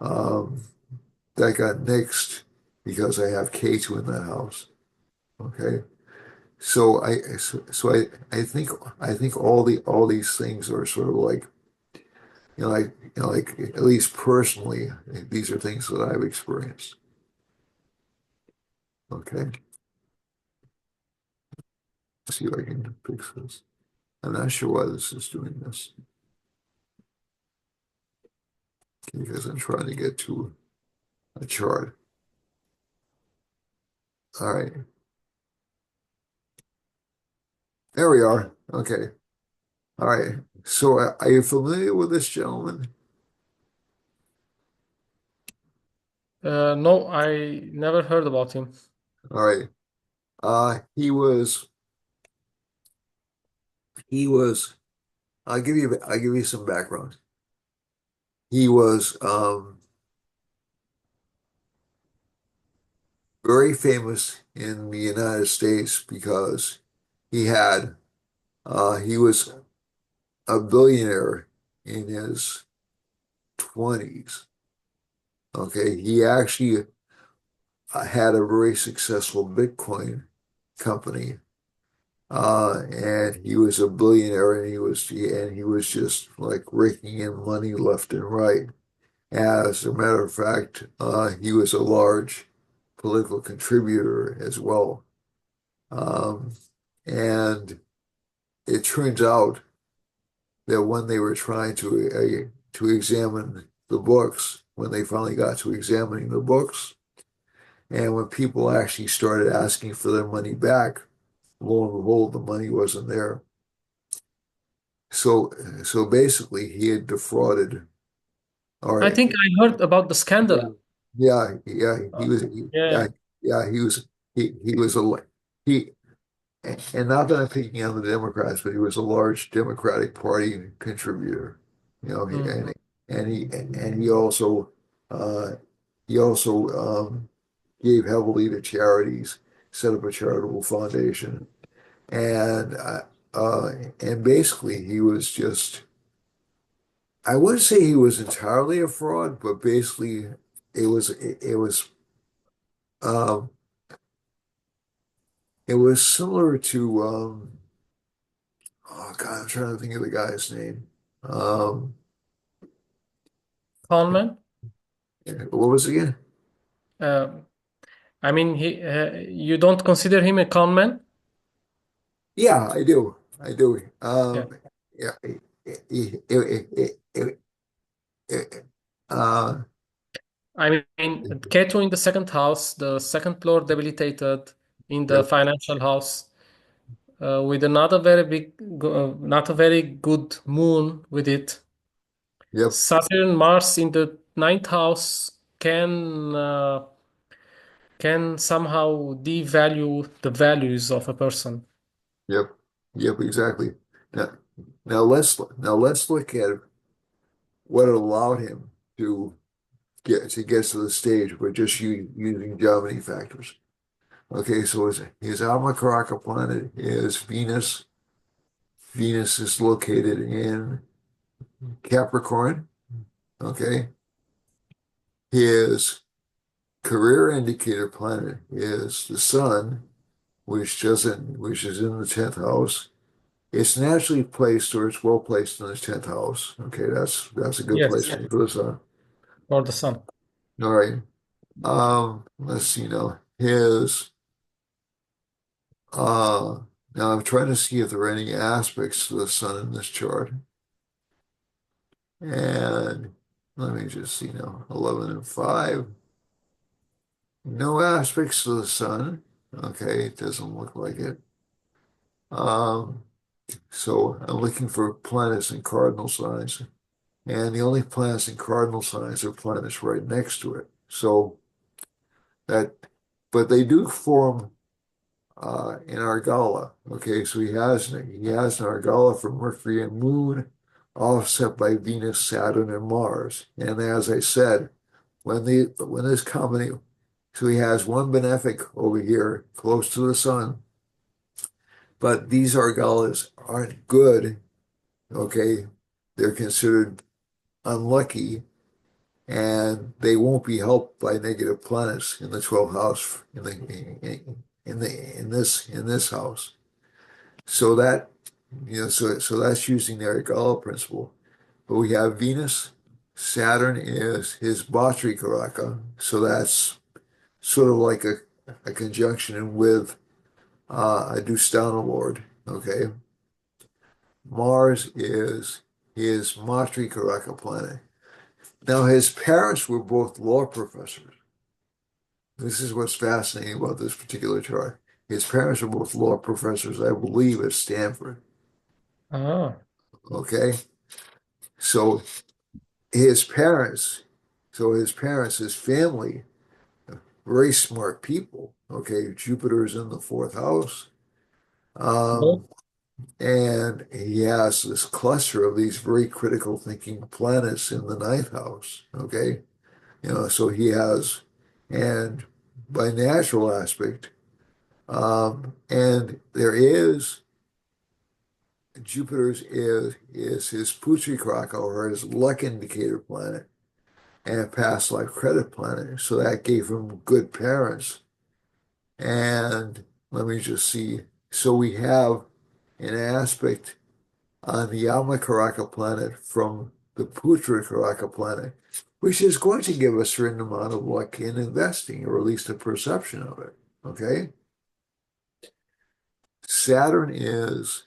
um, that got nixed because I have K2 in that house. Okay, so I think all these things are sort of like like at least personally, these are things that I've experienced. Okay, let's see if I can fix this. I'm not sure why this is doing this because I'm trying to get to a chart. All right, there we are. Okay. All right. So are you familiar with this gentleman? No, I never heard about him. All right. He was I'll give you some background. He was very famous in the United States because he was a billionaire in his 20s. Okay, he actually had a very successful Bitcoin company. And he was a billionaire, and he was just like raking in money left and right. As a matter of fact, he was a large political contributor as well. Um, and it turns out that when they were trying to examine the books, when they finally got to examining the books, and when people actually started asking for their money back, lo and behold, the money wasn't there. So, so basically, he had defrauded. All I right. think I heard about the Yeah. scandal. Yeah. Yeah. He was. Yeah. Yeah. Yeah. He was. he was a he and not that I'm picking on the Democrats, but he was a large Democratic Party contributor. You know, Mhm. and uh, he also gave heavily to charities, set up a charitable foundation, and uh, uh, and basically he was just. I wouldn't say he was entirely a fraud, but basically it was um, it was similar to oh God, I'm trying to think of the guy's name. Um, Conman. what was it again? Uh, I mean, you don't consider him a conman? Yeah, I do. I do. Yeah. Yeah. It- uh, I mean, Ketu in the second house, the second floor debilitated in the yep, financial house, with another not a very good moon with it. yep, Saturn, Mars in the ninth house can somehow devalue the values of a person. yep, yep, exactly. Now, now let's look at what allowed him to get to the stage by just using Gemini factors. Okay, so his Alma Caracca planet is Venus. Venus is located in Capricorn. Okay, his career indicator planet is the Sun, which is in the 10th house. It's naturally placed or it's well placed in the 10th house. Okay, that's a good Yes, placement for the Sun. for the sun. All right. Let's see now. His now I'm trying to see if there are any aspects to the Sun in this chart. And let me just see now. 11 and 5. No aspects to the Sun. Okay, it doesn't look like it. Um, so I'm looking for planets in cardinal signs. And the only planets in cardinal signs are planets right next to it. So that, but they do form in Argala. Okay, so he has an Argala for Mercury and Moon, offset by Venus, Saturn, and Mars. And as I said, when this combination, so he has one benefic over here close to the Sun, but these Argalas aren't good. Okay, they're considered unlucky and they won't be helped by negative planets in the 12th house in this house. So that so that's using the Argala principle. But we have Venus, Saturn is his Bhatri Karaka, so that's sort of like a conjunction with a Dustana Lord. Okay, Mars is his Matri Karaka planet. Now his parents were both law professors. This is what's fascinating about this particular chart. His parents were both law professors, I believe, at Stanford. Ah, Okay. So his parents, his family, very smart people. Okay. Jupiter's in the fourth house. both. Um, and he has this cluster of these very critical thinking planets in the ninth house. Okay. So he has, and by natural aspect, and there is Jupiter's is his Putrikraka or his luck indicator planet and a past life credit planet. So that gave him good parents. And let me just see. So we have an aspect on the Yamakaraka planet from the Putrikaraka planet, which is going to give a certain amount of luck in investing, or at least a perception of it. Okay. Saturn is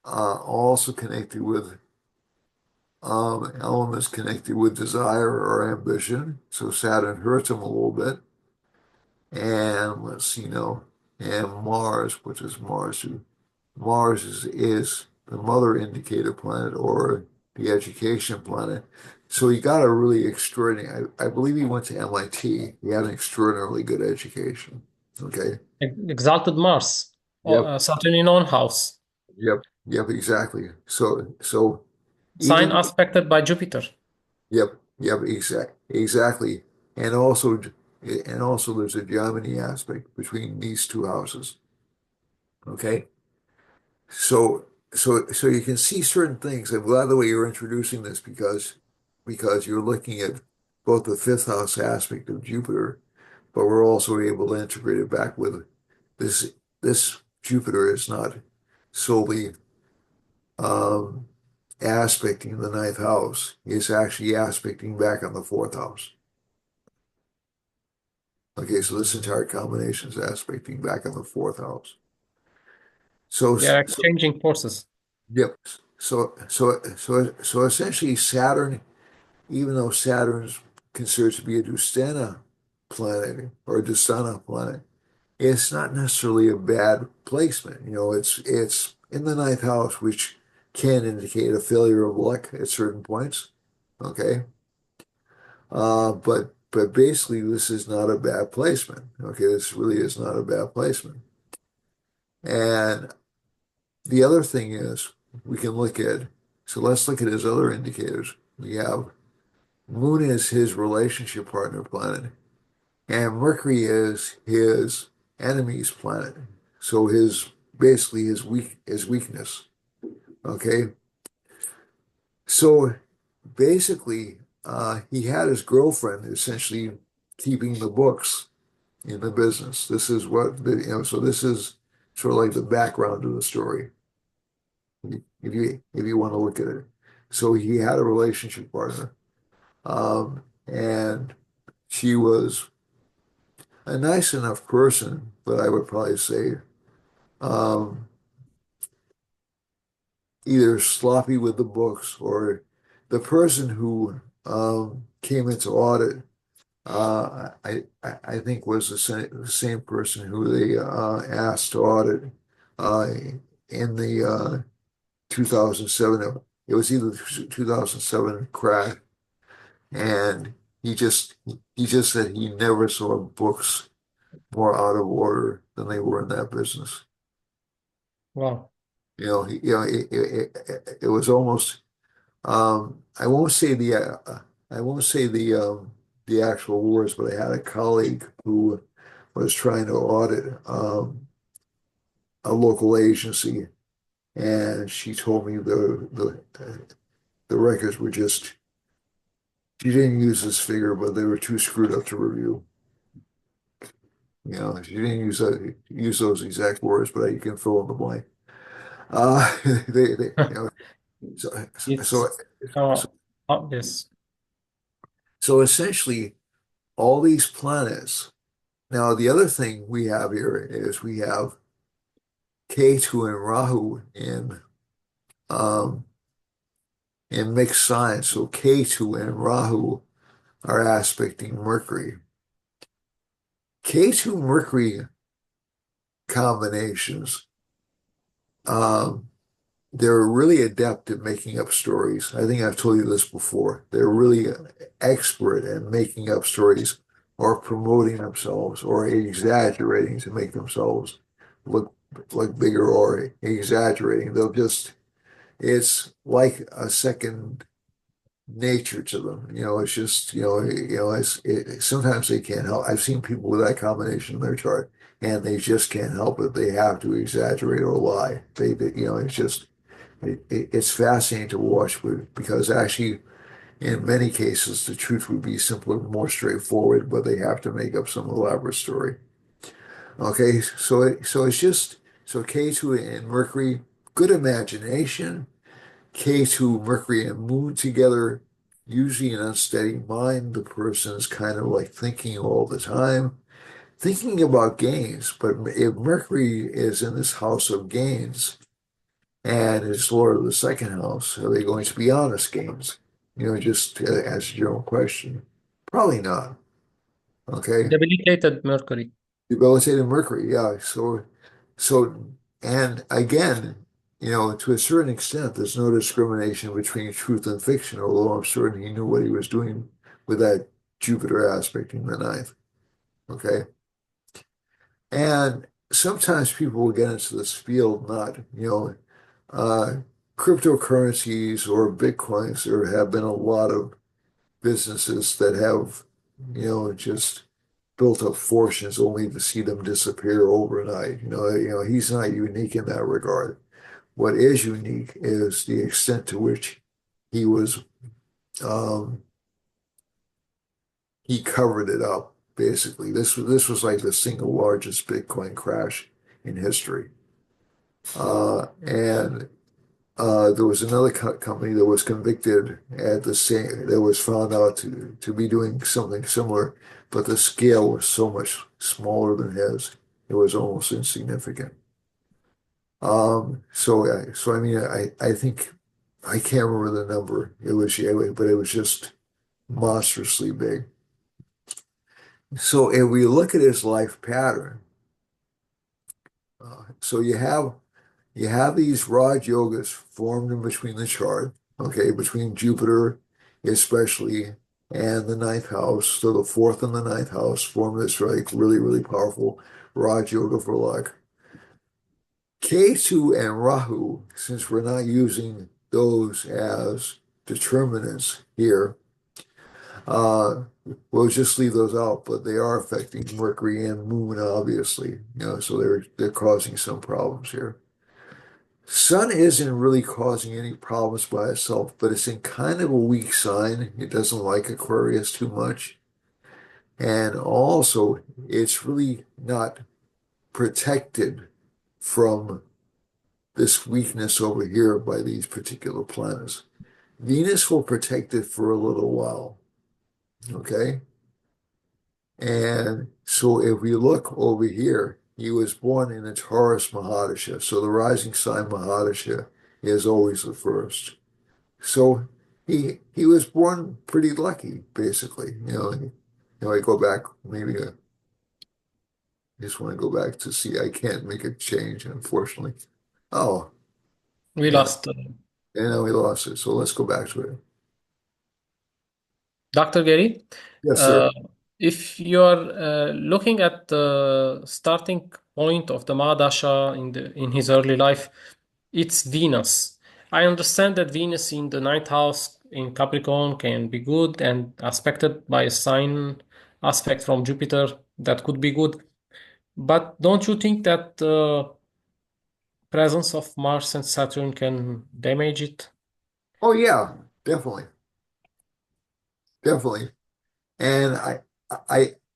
also connected with elements connected with desire or ambition. So Saturn hurts him a little bit. And let's see now. And Mars, which is Mars, is the mother indicator planet or the education planet. So he got a really extraordinary, I believe he went to MIT. He had an extraordinarily good education. Okay. Exalted Mars, Yep. Saturn in own house, Yep. Yep. Exactly. So sign even aspected by Jupiter. yep. Yep. Exactly. And also there's a Gemini aspect between these two houses. Okay. So so you can see certain things. I'm glad the way you're introducing this because you're looking at both the fifth house aspect of Jupiter, but we're also able to integrate it back with this this Jupiter is not solely um, aspecting the ninth house. It's actually aspecting back on the fourth house. Okay, so this entire combination is aspecting back on the fourth house. So, They are so exchanging forces. yep. So essentially, Saturn, even though Saturn's considered to be a Dustana planet or a Dustana planet, it's not necessarily a bad placement. It's in the ninth house, which can indicate a failure of luck at certain points. Okay. But basically this is not a bad placement. Okay, this really is not a bad placement. And the other thing is we can look at so let's look at his other indicators. We have Moon is his relationship partner planet, and Mercury is his enemy's planet. So his basically his weakness. Okay. So basically, he had his girlfriend essentially keeping the books in the business. This is so this is sort of like the background of the story, if you want to look at it. So he had a relationship partner, and she was a nice enough person, but I would probably say um, either sloppy with the books or the person who came into audit. I think was the same person who they asked to audit uh, in the 2007. It was either 2007 crash, and he just said he never saw books more out of order than they were in that business. Wow. It was almost I won't say the actual words, but I had a colleague who was trying to audit a local agency, and she told me the records were just she didn't use this figure, but they were too screwed up to review. She didn't use those exact words, but you can fill in the blank. They so so It's so obvious. so essentially all these planets. Now, the other thing we have here is we have K2 and Rahu um, in mixed signs. So K2 and Rahu are aspecting Mercury. K2 Mercury combinations, um, they're really adept at making up stories. I think I've told you this before. They're really expert at making up stories or promoting themselves or exaggerating to make themselves look bigger or exaggerating. It's like a second nature to them. It's just, sometimes they can't help. I've seen people with that combination in their chart and they just can't help it. They have to exaggerate or lie. It's just, it's fascinating to watch because actually, in many cases, the truth would be simpler, more straightforward, but they have to make up some elaborate story. Okay, so it's just so K2 and Mercury, good imagination. K2, Mercury and Moon together, usually an unsteady mind. The person is kind of like thinking all the time, thinking about gains. But if Mercury is in this house of gains, and is Lord of the second house, are they going to be honest games? Just as a general question. Probably not. Okay. Debilitated Mercury. Debilitated Mercury, yeah. So, and again, to a certain extent, there's no discrimination between truth and fiction, although I'm certain he knew what he was doing with that Jupiter aspect in the ninth. Okay. And sometimes people will get into this field, not, uh, cryptocurrencies or Bitcoins. There have been a lot of businesses that have, just built up fortunes only to see them disappear overnight. He's not unique in that regard. What is unique is the extent to which he was um, he covered it up. Basically, this was like the single largest Bitcoin crash in history. And there was another company that was convicted at the same that was found out to be doing something similar, but the scale was so much smaller than his. It was almost insignificant. So I mean, I think I can't remember the number. It was, yeah, but it was just monstrously big. So if we look at his life pattern, so you have these Raj yogas formed in between the chart, okay, between Jupiter especially and the ninth house. So the fourth and the ninth house form this like really, really powerful Raj yoga for luck. Ketu and Rahu, since we're not using those as determinants here, uh, we'll just leave those out, but they are affecting Mercury and Moon, obviously, so they're causing some problems here. Sun isn't really causing any problems by itself, but it's in kind of a weak sign. It doesn't like Aquarius too much. And also, it's really not protected from this weakness over here by these particular planets. Venus will protect it for a little while, okay? And so if we look over here, he was born in the Taurus Mahadasha. So the rising sign Mahadasha is always the first. So he was born pretty lucky, basically. I go back, maybe I just want to go back to see. I can't make a change, unfortunately. Oh, We yeah, lost and now we lost it. So let's go back to it. Dr. Gary. Yes, Uh, sir. if you are looking at the starting point of the Mahadasha in his early life, it's Venus. I understand that Venus in the ninth house in Capricorn can be good and aspected by a sign aspect from Jupiter that could be good. But don't you think that the presence of Mars and Saturn can damage it? Oh yeah, definitely, definitely. And I,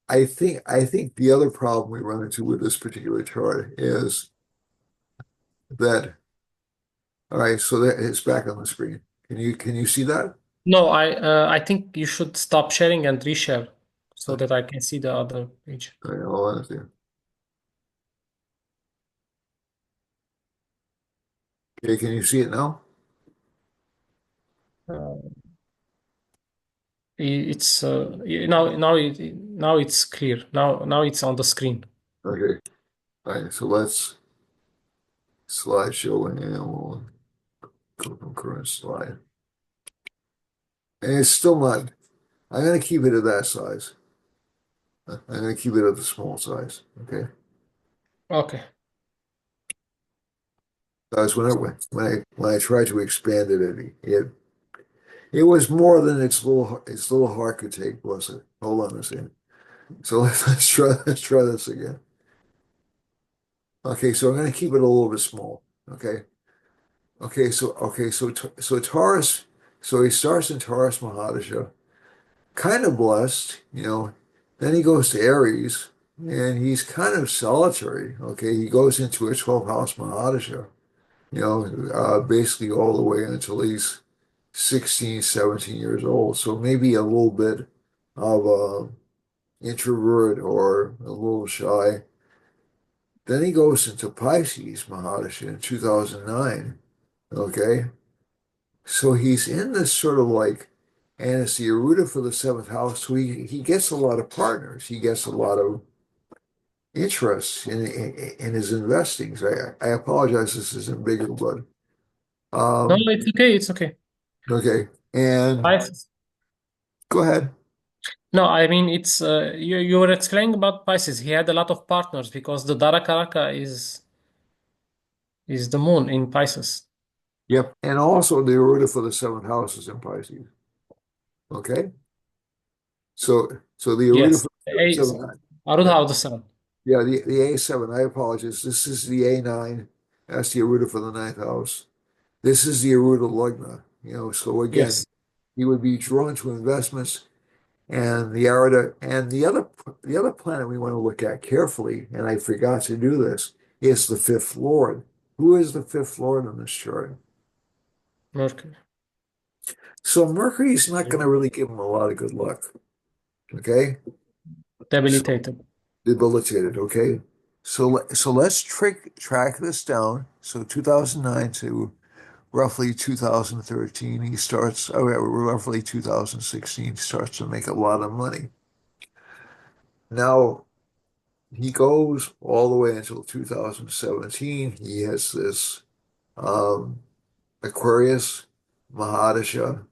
I think the other problem we run into with this particular chart is that, all right, so that it's back on the screen. Can you see that? No, I think you should stop sharing and reshare so that I can see the other page. All right, hold on a second. Okay, can you see it now? Uh, it's now it's clear. Now it's on the screen. Okay. All right, so let's slideshow and we'll go from current slide. And it's still not, I'm going to keep it at that size. I'm going to keep it at the small size. Okay. Okay. Because when I tried to expand it was more than its little heart could take, bless it. Hold on a second. So let's try this again. Okay, so I'm going to keep it a little bit small. Okay. So Taurus, so he starts in Taurus Mahadasha, kind of blessed, Then he goes to Aries, and he's kind of solitary. Okay, he goes into a 12th house Mahadasha, basically all the way until he's 16, 17 years old. So maybe a little bit of a introvert or a little shy. Then he goes into Pisces Mahadasha in 2009. Okay. So he's in this sort of like, and it's the Aruda for the seventh house. So he gets a lot of partners. He gets a lot of interest in his investings. I apologize, this isn't bigger, but No, um, it's okay. It's okay. okay. And Pisces, go ahead. No, I mean it's you were explaining about Pisces. He had a lot of partners because the Darakaraka is the moon in Pisces. Yep. And also the order for the seventh house is in Pisces. Okay. So the order Yes, for the the A is seventh, yeah, Arudha of the Sun. yeah, the A7, I apologize. This is the A9. That's the order for the ninth house. This is the Aruda Lugna. So again, Yes, he would be drawn to investments and the Arada and the other planet we want to look at carefully, and I forgot to do this, is the fifth Lord. Who is the fifth Lord in this chart? Mercury. So Mercury's not going to really give him a lot of good luck. Okay? So Debilitated. debilitated, okay? So let's track this down. So 2009 to roughly 2013, he starts, oh yeah, roughly 2016, he starts to make a lot of money. Now, he goes all the way until 2017. He has this um, Aquarius, Mahadasha.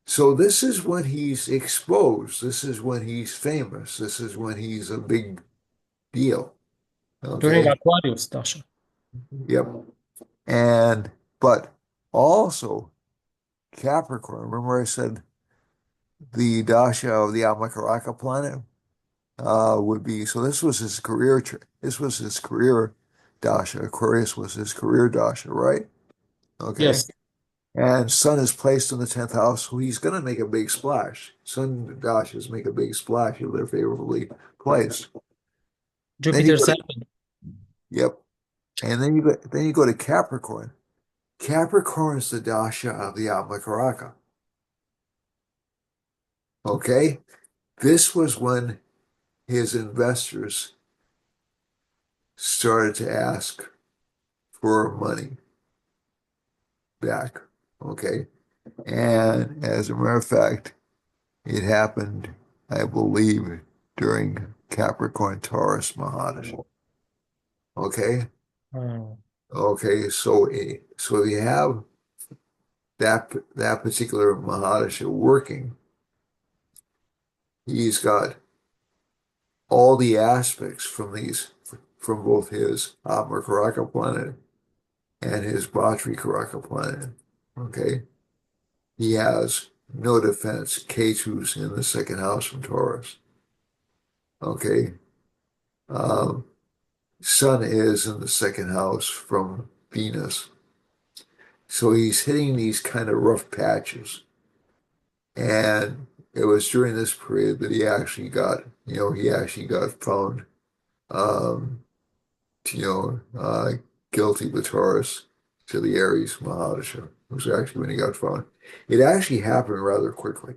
So this is when he's exposed. This is when he's famous. This is when he's a big deal. During Okay. Aquarius, Dasha. Yep. And, but also Capricorn. Remember I said the Dasha of the Amakaraka planet would be, so this was his career, this was his career Dasha. Aquarius was his career Dasha, right? Okay. Yes, And Sun is placed in the 10th house, so he's going to make a big splash. Sun Dashas make a big splash if they're favorably placed. Then you Jupiter go to, 7. yep. And then you go to Capricorn. Capricorn is the Dasha of the Amakaraka. Okay. This was when his investors started to ask for money back. Okay. And as a matter of fact, it happened, I believe, during Capricorn Taurus Mahadasha. Okay. Oh, Okay. So you have that particular Mahadasha working. He's got all the aspects from both his Makaraka planet and his Bhatri Karaka planet. Okay. He has no defense. Ketu's in the second house from Taurus. Okay. Um, Sun is in the second house from Venus. So he's hitting these kind of rough patches. And it was during this period that he actually got found, um, you know, uh, guilty with Taurus to the Aries Mahadasha. It was actually when he got found. It actually happened rather quickly,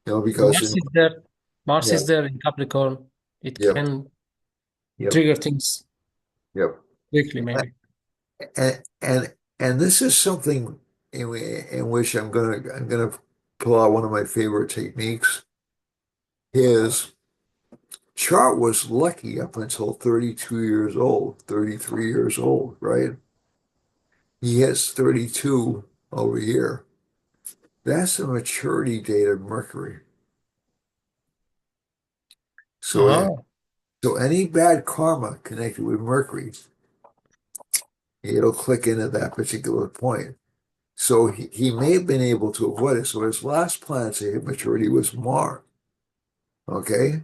because Mars is there. Mars yeah, is there in Capricorn. It yep, can yep, trigger things yep. quickly, maybe. And this is something in which I'm gonna pull out one of my favorite techniques. His chart was lucky up until 32 years old, 33 years old, right? He hits 32 over here. That's the maturity date of Mercury. So, Oh, so any bad karma connected with Mercury, it'll click in at that particular point. So he may have been able to avoid it. So his last planet to hit maturity was Mars. Okay?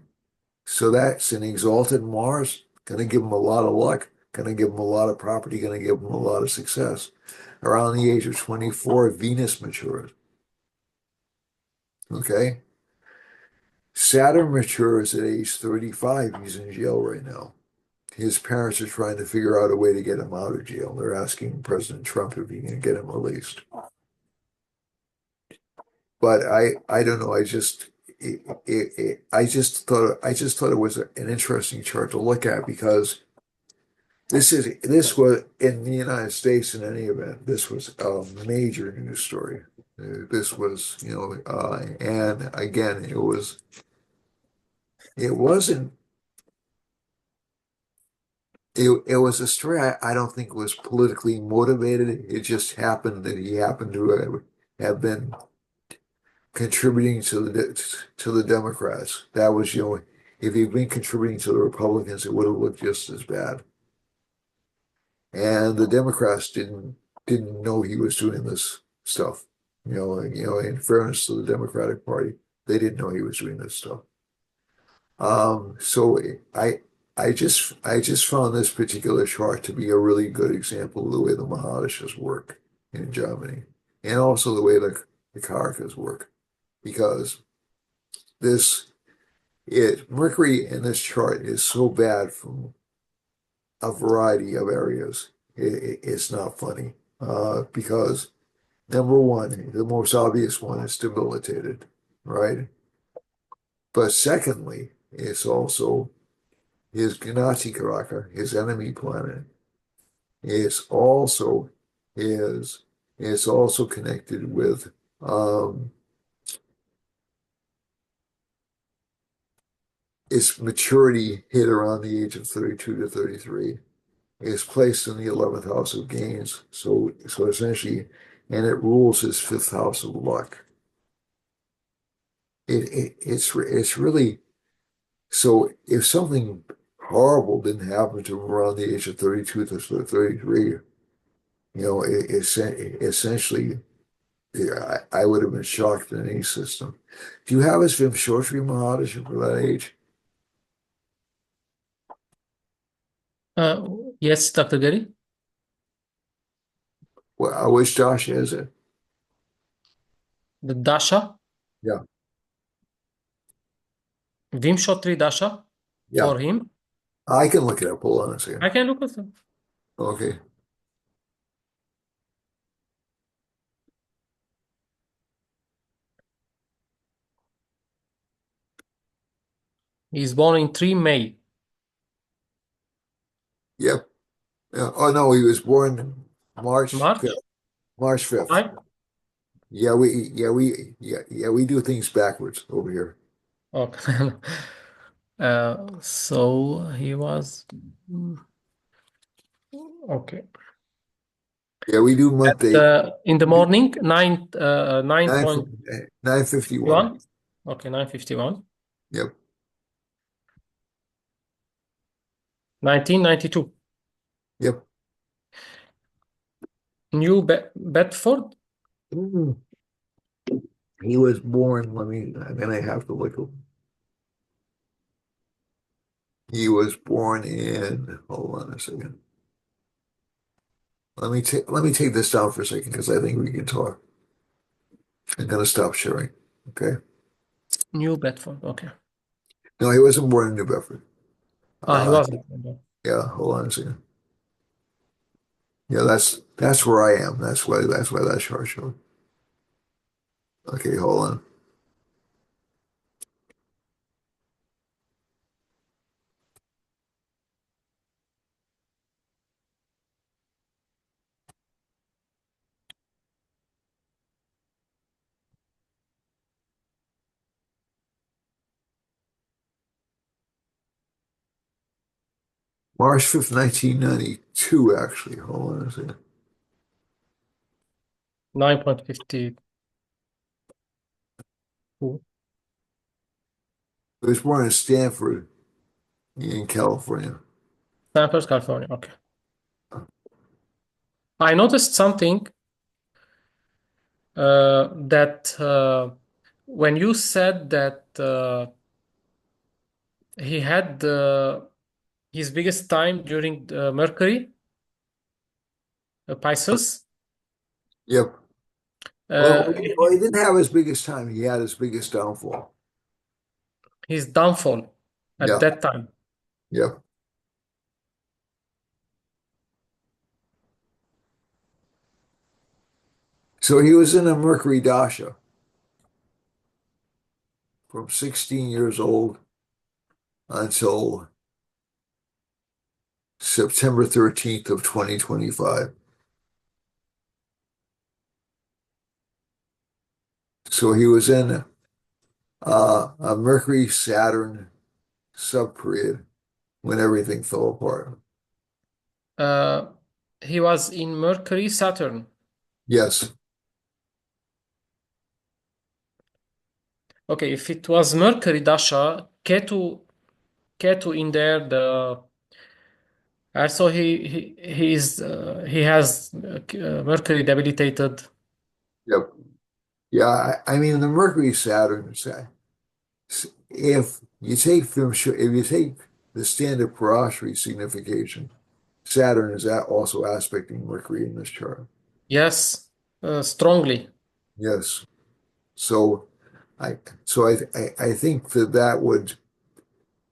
So that's an exalted Mars, gonna give him a lot of luck, gonna give him a lot of property, gonna give him a lot of success. Around the age of 24, Venus matures. Okay? Saturn matures at age 35. He's in jail right now. His parents are trying to figure out a way to get him out of jail. They're asking President Trump if he can get him released. But I don't know. I just thought it was an interesting chart to look at because this was in the United States in any event. This was a major news story. This was, and again, it wasn't, it was a story I don't think was politically motivated. It just happened that he happened to have been contributing to the Democrats. That was, if he'd been contributing to the Republicans, it would have looked just as bad. And the Democrats didn't know he was doing this stuff. In fairness to the Democratic Party, they didn't know he was doing this stuff. So I just found this particular chart to be a really good example of the way the Mahadashas work in Germany, and also the way the Karakas work, because this Mercury in this chart is so bad from a variety of areas. It's not funny because number one, the most obvious one is debilitated, right? But secondly, it's also his Gnati Karaka, his enemy planet, is also is is also connected with um, its maturity hit around the age of 32 to 33. It's placed in the 11th house of gains, so essentially, and it rules his fifth house of luck. It's really so. If something horrible didn't happen to him around the age of 32 to 33, essentially, yeah, I would have been shocked in any system. Do you have his Vimshotri Mahadasha for that age? Uh, yes, Dr. Gary. Well, which Dasha is it? The Dasha, Yeah, Vimshotri Dasha yeah. for him. I can look it up. Hold on a I second. can look at them. Okay. He's born in 3 May, Yep. Yeah. Oh no, he was born March 5th. March. March 5th. I Yeah, we do things backwards over here. okay. So he was okay. Yeah, we do month date. In the We do morning, 9.51. 9:51. Okay, 9:51. Yep. 1992. Yep. New Bedford. Mm. He was born, I'm gonna have to look. He was born in, hold on a second. Let me take this down for a second because I think we can talk. I'm gonna stop sharing. Okay. New Bedford. Okay. No, he wasn't born in New Bedford. Ah, he Uh, wasn't. yeah, hold on a second. Yeah, that's where I am. That's why that chart showed. Okay, hold on. March 5th, 1992, actually. Hold on a second. 9.52. He was born in Stanford in California. Stanford, California. Okay. I noticed something that when you said that he had his biggest time during Mercury, Pisces, Yep. Well, uh, he didn't have his biggest time. He had his biggest downfall. his downfall at Yeah. that time. Yep. So he was in a Mercury Dasha from 16 years old until September 13th of 2025. So he was in a Mercury Saturn subperiod when everything fell apart. Uh, he was in Mercury, Saturn. Yes. Okay, if it was Mercury Dasha, Ketu in there, the also he has Mercury debilitated. Yep. Yeah, I mean the Mercury Saturn. If you take if you take the standard Parashari signification, Saturn is also aspecting Mercury in this chart. Yes, strongly. Yes. So I I think that that would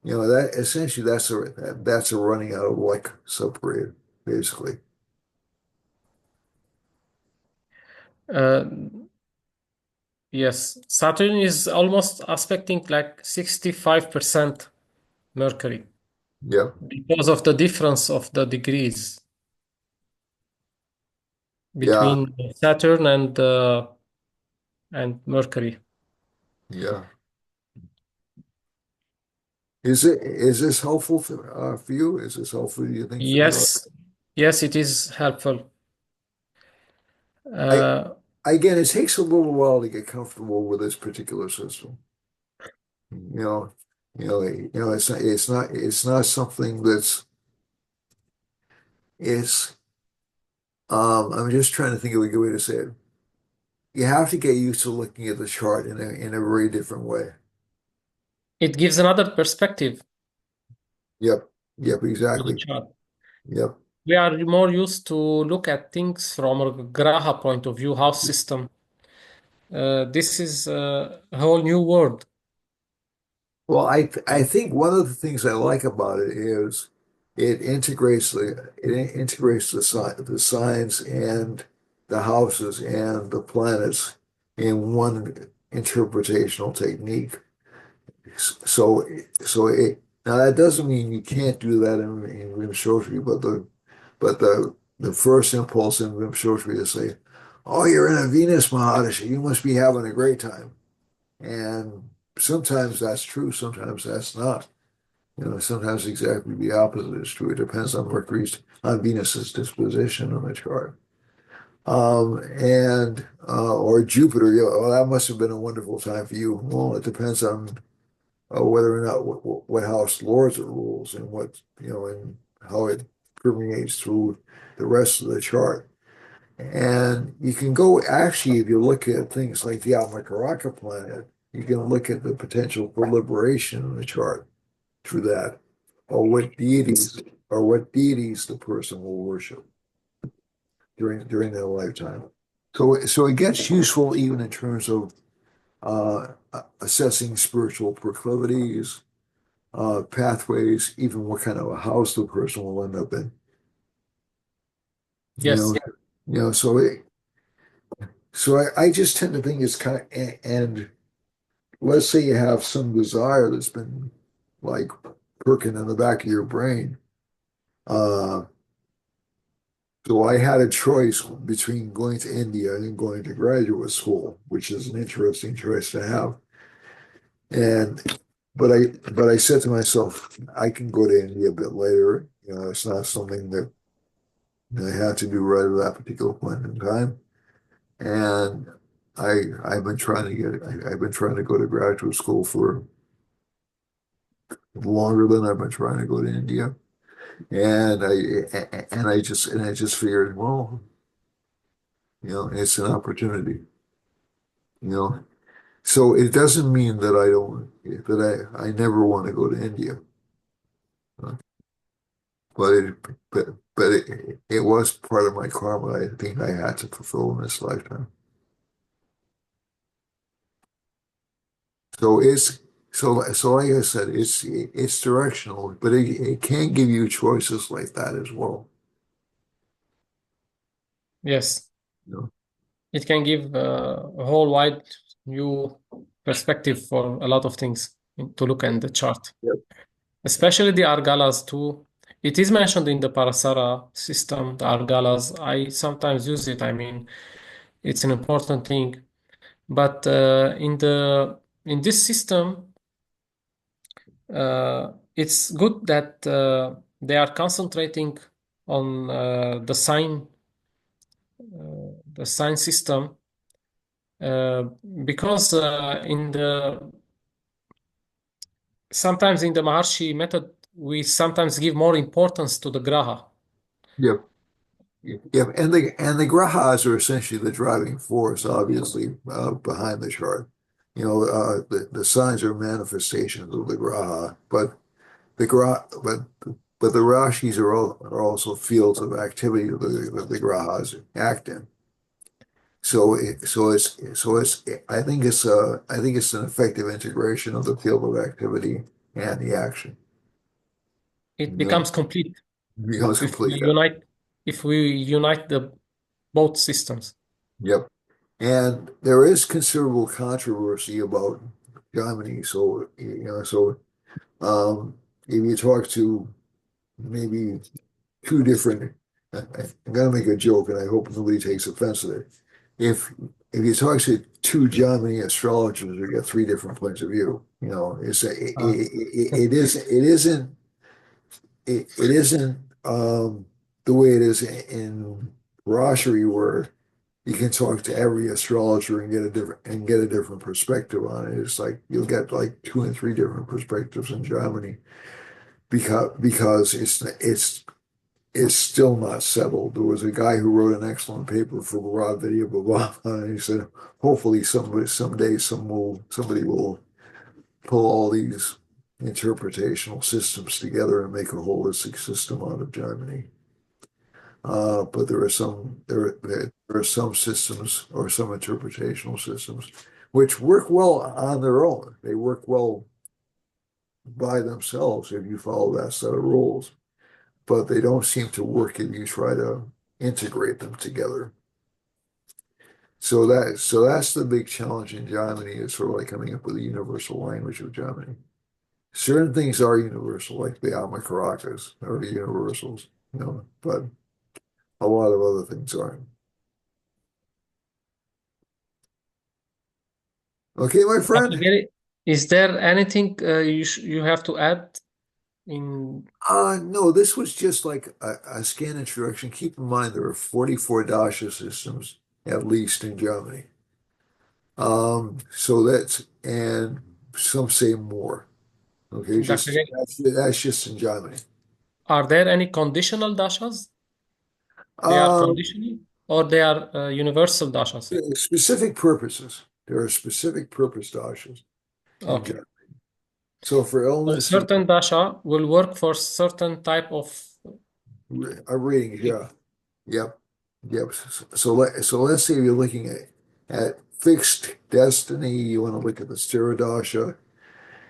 that essentially that's a running out of luck subperiod basically. Uh, yes, Saturn is almost aspecting like 65% Mercury Yep. because of the difference of the degrees Yeah. between Saturn and Mercury. Yeah. Is this helpful for you? Is this helpful, do you think, for your Yes, yes, it is helpful. I Uh, again it takes a little while to get comfortable with this particular system. You know, it's not something that's it's I'm just trying to think of a good way to say it. You have to get used to looking at the chart in a very different way. it gives another perspective Yep. Yep, to the exactly. chart. Yep. We are more used to look at things from a Graha point of view, house system. This is a whole new world. Well, I think one of the things I like about it is it integrates the signs and the houses and the planets in one interpretational technique. So now that doesn't mean you can't do that in Vimshottri, but the first impulse in Vimshottri is say, "Oh, you're in a Venus Mahadasha. You must be having a great time." And sometimes that's true, sometimes that's not. Sometimes exactly the opposite is true. It depends on Venus's disposition on the chart. And or Jupiter, well, that must have been a wonderful time for you. Well, it depends on whether or not what house lords it rules and and how it permeates through the rest of the chart. And you can go actually, if you look at things like the Almacaraka planet, you can look at the potential for liberation in the chart through that, or what deities the person will worship during their lifetime. So it gets useful even in terms of assessing spiritual proclivities, pathways, even what kind of a house the person will end up in. You know, Yes, you know. So I just tend to think it's kind of and let's say you have some desire that's been like perking in the back of your brain. Uh, so I had a choice between going to India and going to graduate school, which is an interesting choice to have. And but I said to myself, I can go to India a bit later. It's not something that I had to do right at that particular point in time. And I've been trying to go to graduate school for longer than I've been trying to go to India. And I just figured, well, it's an opportunity, you know. So it doesn't mean that I never want to go to India. Uh, But it was part of my karma I think I had to fulfill in this lifetime. So so like I said, it's directional, but it can give you choices like that as well. yes. You know? It can give a whole wide new perspective for a lot of things to look in the chart, Yep. especially the Argalas too. It is mentioned in the Parasara system, the Argalas. I sometimes use it. I mean, it's an important thing. But in this system, it's good that they are concentrating on the sign system, uh, because in the sometimes in the Maharshi method, we sometimes give more importance to the graha. Yep. Yep. And the grahas are essentially the driving force, obviously, behind the chart. The signs are manifestations of the graha, but the gra but the rashis are also fields of activity that the grahas act in. So I think it's an effective integration of the field of activity and the action. It You know, becomes complete it becomes if we complete. Yeah. unite if we unite the both systems. Yep. And there is considerable controversy about Jaimini. If you talk to maybe two different, I'm going to make a joke and I hope nobody takes offense to it. If you talk to two Jaimini astrologers, you get three different points of view. Uh, It isn't the way it is in Rosary where you can talk to every astrologer and get a different perspective on it. It's like you'll get like two and three different perspectives in Germany because it's still not settled. There was a guy who wrote an excellent paper for Bharat Video Bhavana, and he said, hopefully someday somebody will pull all these interpretational systems together and make a holistic system out of Germany. But there are some systems or some interpretational systems which work well on their own. They work well by themselves if you follow that set of rules, but they don't seem to work if you try to integrate them together. So that's the big challenge in Germany is sort of like coming up with a universal language of Germany. Certain things are universal, like the Almacarakas are universals, but a lot of other things aren't. Okay, my Dr. friend. Gary, is there anything you have to add in? No, this was just like a scan introduction. Keep in mind there are 44 dasha systems at least in Germany. And some say more. Okay, Dr. Gary, that's just in Germany. are there any conditional dashas? They are Um, conditional or they are universal dashas? Specific purposes. There are specific purpose dashas in Okay. Germany. So for So illness, certain dasha will work for certain type of readings, thing. yeah. Yep. Yep. So let's say you're looking at fixed destiny, you want to look at the Stiradasha.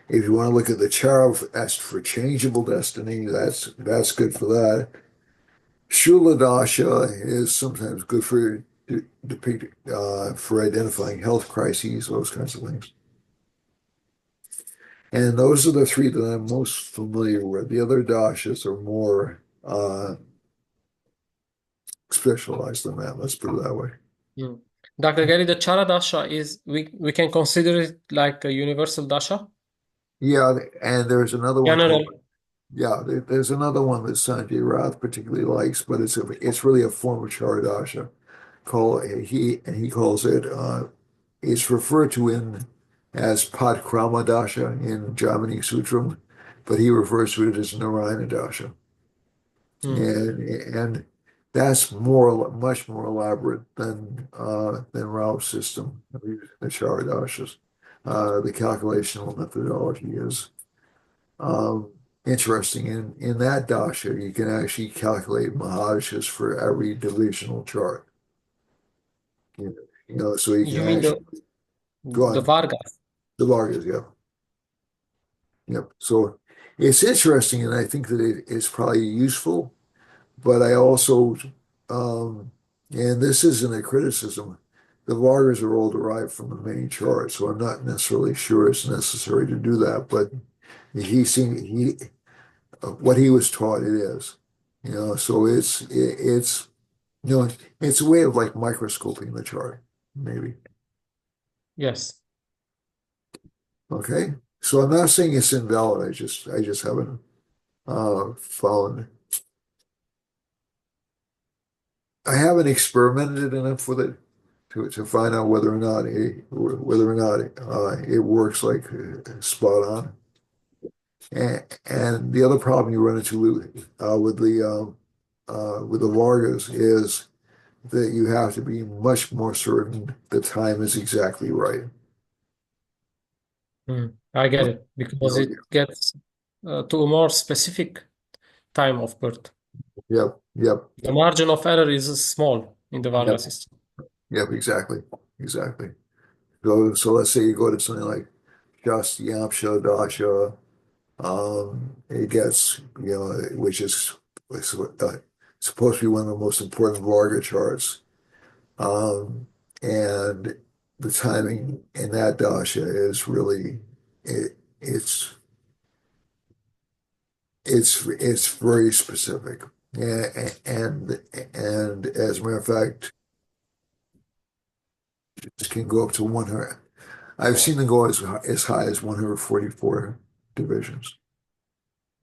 If you want to look at the Chara, that's for changeable destiny. That's good for that. Shula Dasha is sometimes good for depict for identifying health crises, those kinds of things. And those are the three that I'm most familiar with. The other dashas are more specialized than that. Let's put it that way. Hmm. Dr. Gary, the Chara dasha is we can consider it like a universal dasha. Yeah, and there's another one called General. there's another one that Sanjay Rath particularly likes, but it's really a form of Charadasha. He calls it it's referred to in as Padkrama Dasha in Jaimini Sutram, but he refers to it as Narayana Dasha. Hmm. And that's much more elaborate than Rao's system, the Charadashas. The calculational methodology is um, interesting. In that dasha, you can actually calculate Mahadashas for every divisional chart. So you can You mean actually go the on Vargas? the Vargas, yeah. Yep. So it's interesting, and I think that it's probably useful, but I also, um, and this isn't a criticism, the Vargas are all derived from the main chart, so I'm not necessarily sure it's necessary to do that, but he what he was taught it is. So it's a way of like microscoping the chart, maybe. Yes. Okay. So I'm not saying it's invalid. I just haven't found I haven't experimented enough with it to find out whether or not it works like spot on. And the other problem you run into with the Vargas is that you have to be much more certain the time is exactly right. I get You it because know, it gets to a more specific time of birth. yep, yep, The margin of error is small in the Varga yep, system. yep, exactly, exactly. So let's say you go to something like Shastyamsha Dasha, it gets, which is uh, supposed to be one of the most important Varga charts. Um, and the timing in that dasha is really it, it's it's very specific. And as a matter of fact, it can go up to 100. I've seen them go as high as 144 divisions.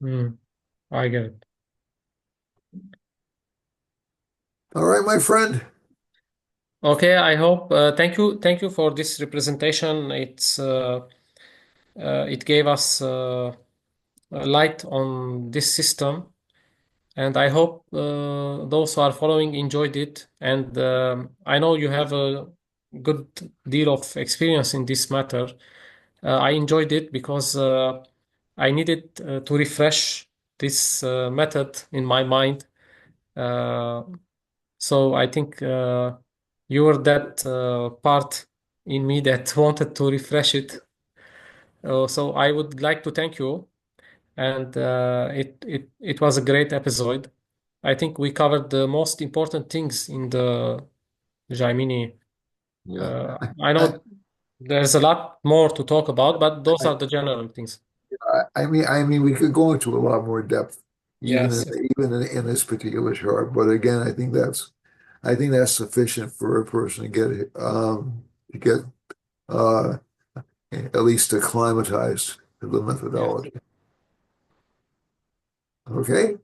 Mm, I get it. All right, my friend. Okay, I hope. Thank you for this representation. It gave us a light on this system, and I hope those who are following enjoyed it. And I know you have a good deal of experience in this matter. I enjoyed it because I needed to refresh this method in my mind. Uh, so I think you were that part in me that wanted to refresh it. So I would like to thank you, and it was a great episode. I think we covered the most important things in the Jaimini. Yeah. I I, know there's a lot more to talk about, but those I, are the general things. I mean, we could go into a lot more depth, Yes. even in this particular chart. But again, I think that's sufficient for a person to get uh, at least acclimatized to the Yes. methodology. Okay?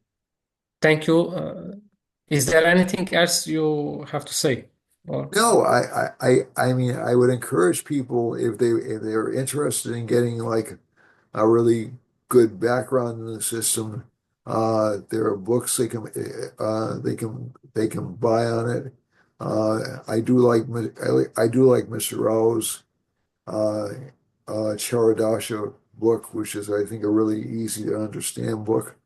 Thank you. Is there anything else you have to say? Or No, I mean, I would encourage people if they're interested in getting like a really good background in the system. There are books they can buy on it. I do like Mr. Rao's uh, Charadasha book, which is I think a really easy to understand book.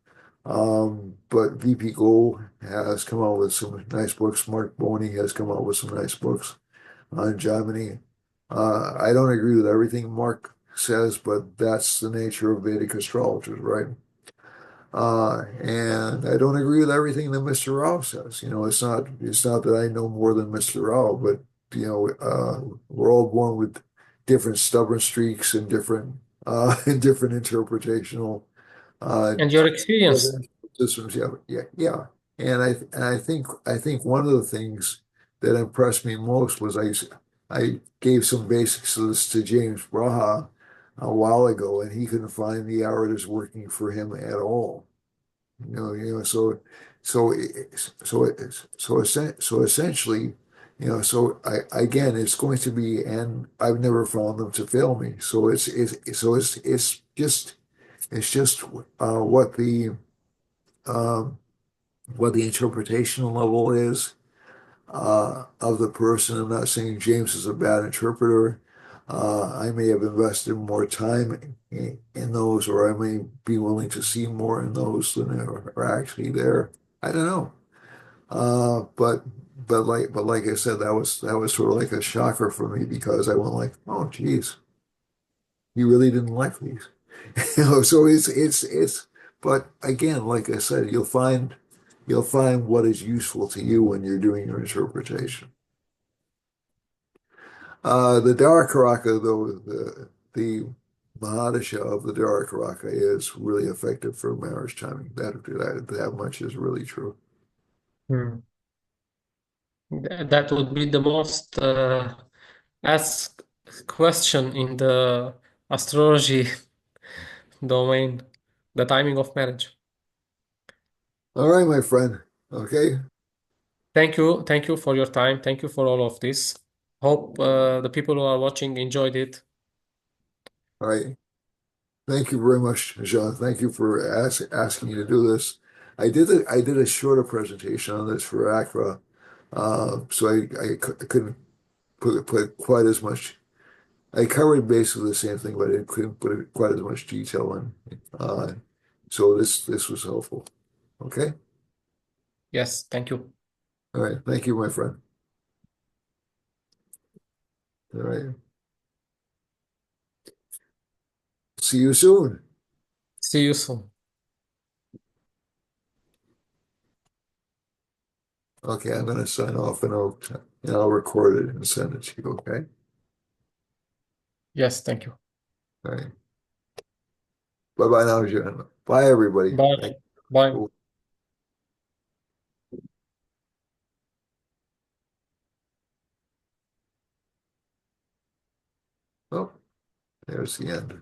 But VP Gold has come out with some nice books. Mark Boney has come out with some nice books on Jaimini. I don't agree with everything Mark says, but that's the nature of Vedic astrologers, right? And I don't agree with everything that Mr. Rao says. It's not that I know more than Mr. Rao, but we're all born with different stubborn streaks and different and different interpretational uh, and your experience. programs, systems. Yeah, yeah, yeah. I think one of the things that impressed me most was I gave some basics of this to James Braha a while ago, and he couldn't find the auditors working for him at all. So so essentially, so again, it's going to be, and I've never found them to fail me. So it's just um, what the interpretational level is of the person. I'm not saying James is a bad interpreter. I may have invested more time in those, or I may be willing to see more in those than are actually there. I don't know. But but like I said, that was sort of like a shocker for me because I went like, oh geez, he really didn't like these. So it's but again, like I said, you'll find what is useful to you when you're doing your interpretation. The Darakaraka, though, the Mahadasha of the Darakaraka is really effective for marriage timing. That much is really true. Hmm. That would be the most asked question in the astrology domain, the timing of marriage. All right, my friend. Okay. Thank you for your time. Thank you for all of this. Hope the people who are watching enjoyed it. All right. Thank you very much, Jean. Thank you for asking me to do this. I did a shorter presentation on this for Accra, so I couldn't put quite as much. I covered basically the same thing, but I couldn't put quite as much detail in. Uh, so this was helpful. Okay. Yes, thank you. All right. Thank you, my friend. All right. See you soon. See you soon. Okay, I'm going to sign off and I'll record it and send it to you. Okay. Yes, thank you. All right. Bye bye now, Jean. Bye, everybody. Thank Bye. Bye. you. Oh, there's the end.